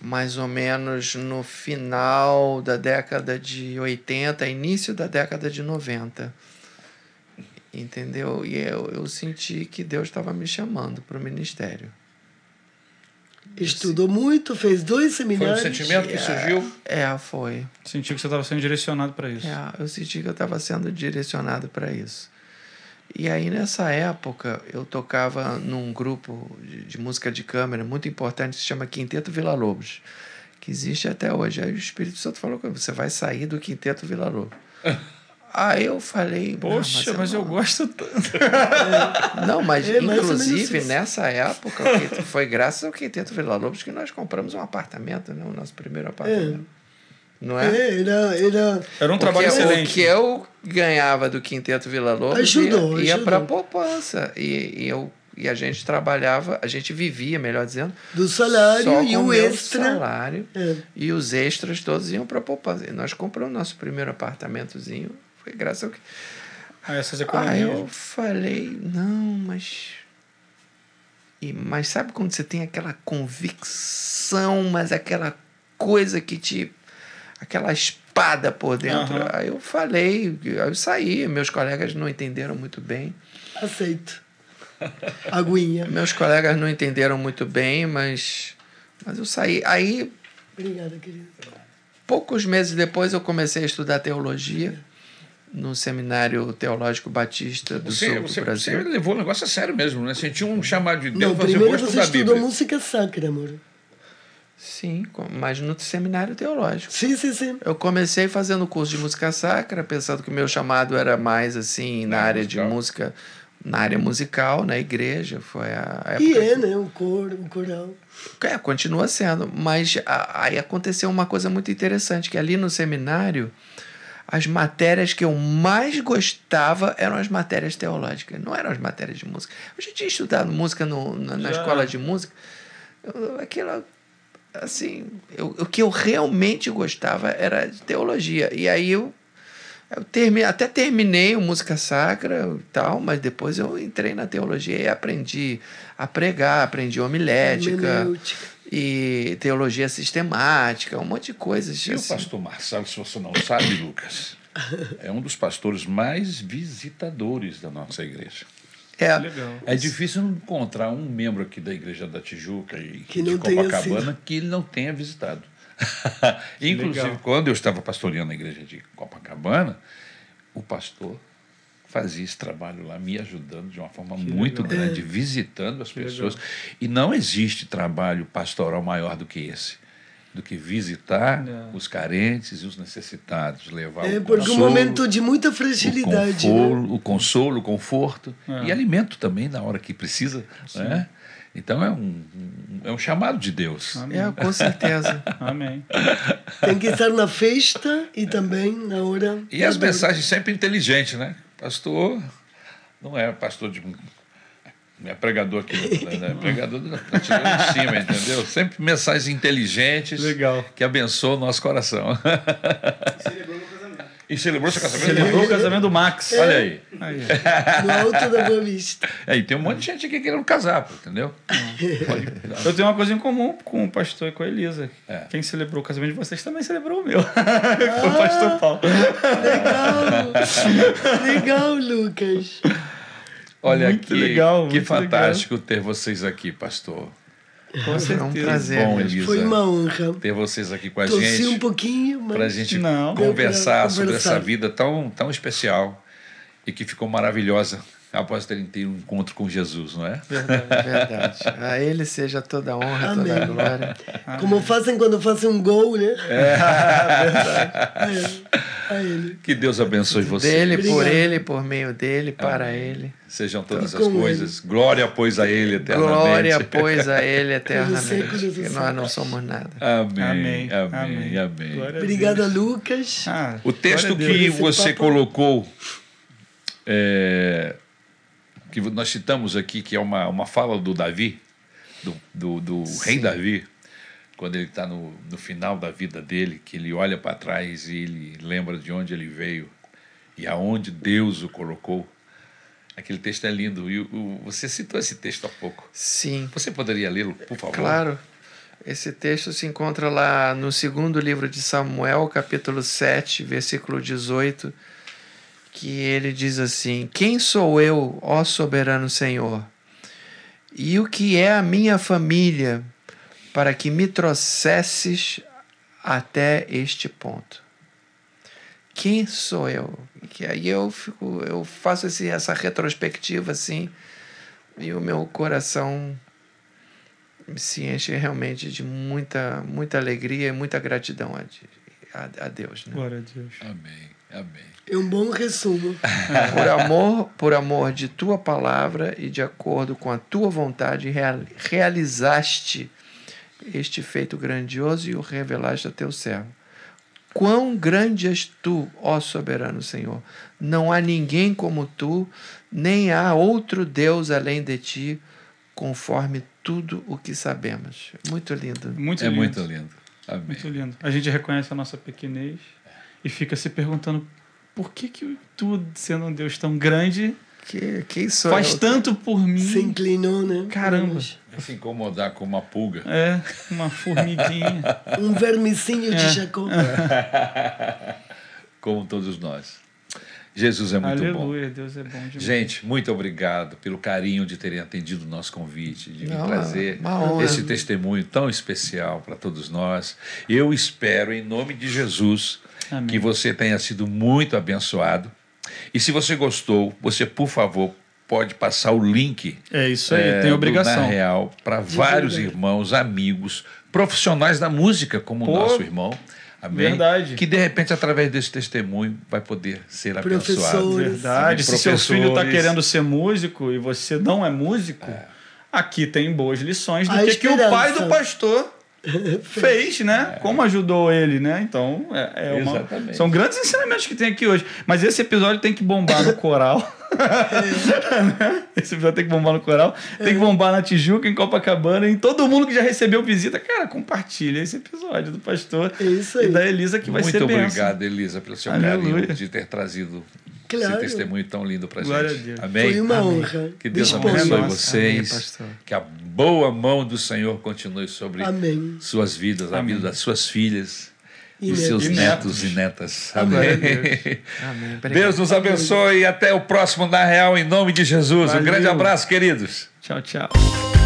mais ou menos no final da década de 80, início da década de 90. Entendeu? E eu senti que Deus estava me chamando para o ministério. Estudou muito, fez 2 Foi um seminários. sentimento que surgiu. Foi. Sentiu que você estava sendo direcionado para isso. Eu senti que eu estava sendo direcionado para isso. E aí, nessa época, eu tocava num grupo de música de câmara muito importante que se chama Quinteto Vila Lobos, que existe até hoje. Aí o Espírito Santo falou que você vai sair do Quinteto Vila Lobos. Aí eu falei... Poxa, mas eu gosto tanto. Não, mas É, mais ou menos inclusive isso. nessa época, foi graças ao Quinteto Vila Lobos que nós compramos um apartamento, né? O nosso primeiro apartamento. Não é? Era um trabalho O excelente. que eu ganhava do Quinteto Vila Lobos Ajudou. ia para a poupança. E a gente trabalhava, a gente vivia, melhor dizendo, Do salário só e com o meu extra. salário. É. E os extras todos iam para a poupança. E nós compramos nosso primeiro apartamentozinho. Foi graças ao que... Essas Aí economias. eu falei, não, mas sabe quando você tem aquela convicção, mas aquela coisa que te... aquela espada por dentro. Aham. Aí eu falei, aí eu saí, meus colegas não entenderam muito bem. Aceito. Aguinha. Meus colegas não entenderam muito bem, mas eu saí. Aí, Obrigada, querido. poucos meses depois, eu comecei a estudar teologia no Seminário Teológico Batista do Sul do Você Brasil. levou o negócio a sério mesmo, né? Sentiu um chamado de Deus, Não, mas eu primeiro vou você estudar a estudou Bíblia. música sacra, amor. Sim, mas no Seminário Teológico. Sim. Eu comecei fazendo curso de música sacra, pensando que o meu chamado era mais assim na área de música, na área musical, na igreja. Foi a época. E é, né? O coro, o coral. Continua sendo. Mas aí aconteceu uma coisa muito interessante, que ali no seminário, as matérias que eu mais gostava eram as matérias teológicas, não eram as matérias de música. Eu já tinha estudado música na escola de música. Aquilo, assim, o que eu realmente gostava era de teologia. E aí eu até terminei o música sacra e tal, mas depois eu entrei na teologia e aprendi a pregar, aprendi homilética Hermenêutica. e teologia sistemática, um monte de coisas. E o assim. pastor Marcelo, se você não sabe, Lucas, é um dos pastores mais visitadores da nossa igreja. Legal. É difícil encontrar um membro aqui da Igreja da Tijuca e Que de não tenha Copacabana sido. que ele não tenha visitado. Inclusive, legal. quando eu estava pastoreando a Igreja de Copacabana, o pastor fazia esse trabalho lá, me ajudando de uma forma muito grande, visitando as pessoas. E não existe trabalho pastoral maior do que esse. Do que visitar os carentes e os necessitados, levar o Porque consolo, um momento de muita fragilidade, né? o consolo, o conforto e alimento também na hora que precisa, né? Então é um chamado de Deus. Com certeza. Amém. Tem que estar na festa e também na hora. E as mensagens sempre inteligentes, né? Pastor não é pastor de... Não é pregador aqui, né? É pregador da prateleira de cima, entendeu? Sempre mensagens inteligentes Legal. que abençoam o nosso coração. E celebrou seu casamento? Celebrou o casamento do Max. Olha aí. Aí. No alto da Boa Vista. E tem um monte de gente aqui querendo casar, pô, entendeu? Pode... Eu tenho uma coisa em comum com o pastor e com a Elisa. É. Quem celebrou o casamento de vocês também celebrou o meu. Com o pastor Paulo. Legal, Lucas. Olha Muito que, legal, que muito fantástico ter vocês aqui, pastor. Com Foi um certeza. prazer. Bom, mesmo. Elisa, Foi uma honra. ter vocês aqui com a Torci gente. um pouquinho, mas... Para a gente Não. conversar sobre Conversar. essa vida tão especial e que ficou maravilhosa após terem tido um encontro com Jesus, não é? Verdade. A Ele seja toda a honra, toda a Amém. glória. Como fazem quando fazem um gol, né? A ele. Que Deus abençoe vocês. Dele, por Obrigado. Ele, por meio dele, para Ele. Sejam todas E as com coisas. Glória, pois, a Ele eternamente. Glória, pois, a Ele séculos eternamente. dos Que nós séculos. não somos nada. Amém. Amém. Amém. Amém. Glória a Obrigada, Deus. Lucas. Ah, O texto glória a que Deus. Esse você papo- colocou, que nós citamos aqui, que é uma fala do Davi, do rei Davi, quando ele está no final da vida dele, que ele olha para trás e ele lembra de onde ele veio e aonde Deus o colocou. Aquele texto é lindo. E você citou esse texto há pouco. Sim, Você poderia lê-lo, por favor? claro. Esse texto se encontra lá no segundo livro de Samuel, capítulo 7, versículo 18, que ele diz assim: Quem sou eu, ó soberano Senhor? E o que é a minha família para que me trouxesses até este ponto? Quem sou eu? Que aí eu faço essa retrospectiva assim, e o meu coração se enche realmente de muita alegria e muita gratidão a Deus, né? Glória a Deus. Amém. Amém. É um bom resumo. Por amor de tua palavra e de acordo com a tua vontade, realizaste este feito grandioso e o revelaste a teu servo. Quão grande és tu, ó soberano Senhor! Não há ninguém como tu, nem há outro Deus além de ti, conforme tudo o que sabemos. Muito lindo. Muito É lindo. muito lindo. Amém. Muito lindo. A gente reconhece a nossa pequenez e fica se perguntando por que tu, sendo um Deus tão grande, Quem sou faz eu? tanto por mim? Se inclinou, né? Caramba. Se incomodar com uma pulga. É, uma formiguinha. Um vermecinho de Jacó. Como todos nós. Jesus é muito bom. Aleluia, Deus é bom demais. Gente, muito obrigado pelo carinho de terem atendido o nosso convite, de me Não, trazer uma honra. esse testemunho tão especial para todos nós. Eu espero, em nome de Jesus, Amém. que você tenha sido muito abençoado. E se você gostou, você, por favor, pode passar o link É isso aí, tem obrigação. Na Real para vários irmãos, amigos, profissionais da música, como Pô, o nosso irmão. Amém? verdade. Que de repente, através desse testemunho, vai poder ser abençoado. Professores. Verdade. Se seu filho está Professores. querendo ser músico e você não é músico, aqui tem boas lições do A que o pai esperança. do pastor fez, né? Como ajudou ele, né? Então, Exatamente. são grandes ensinamentos que tem aqui hoje. Mas esse episódio tem que bombar no coral. Esse episódio tem que bombar no coral. Tem que bombar na Tijuca, em Copacabana, em todo mundo que já recebeu visita. Cara, compartilha esse episódio do pastor É isso aí. e da Elisa, que vai Muito ser bênção. obrigado, Elisa, pelo seu Aleluia. carinho de ter trazido Claro. esse testemunho tão lindo para Glória gente. a Deus. Amém? Foi uma Amém. honra. Que Deus Disponha. abençoe Nossa. vocês. Amém, pastor. Que a boa mão do Senhor continue sobre Amém. suas vidas, a Amém. vida das suas filhas E e seus netos. netos e netas. Glória a Amém. Deus. Amém. Obrigado. Deus nos abençoe e até o próximo Na Real, em nome de Jesus. Um Valeu. grande abraço, queridos. Tchau, tchau.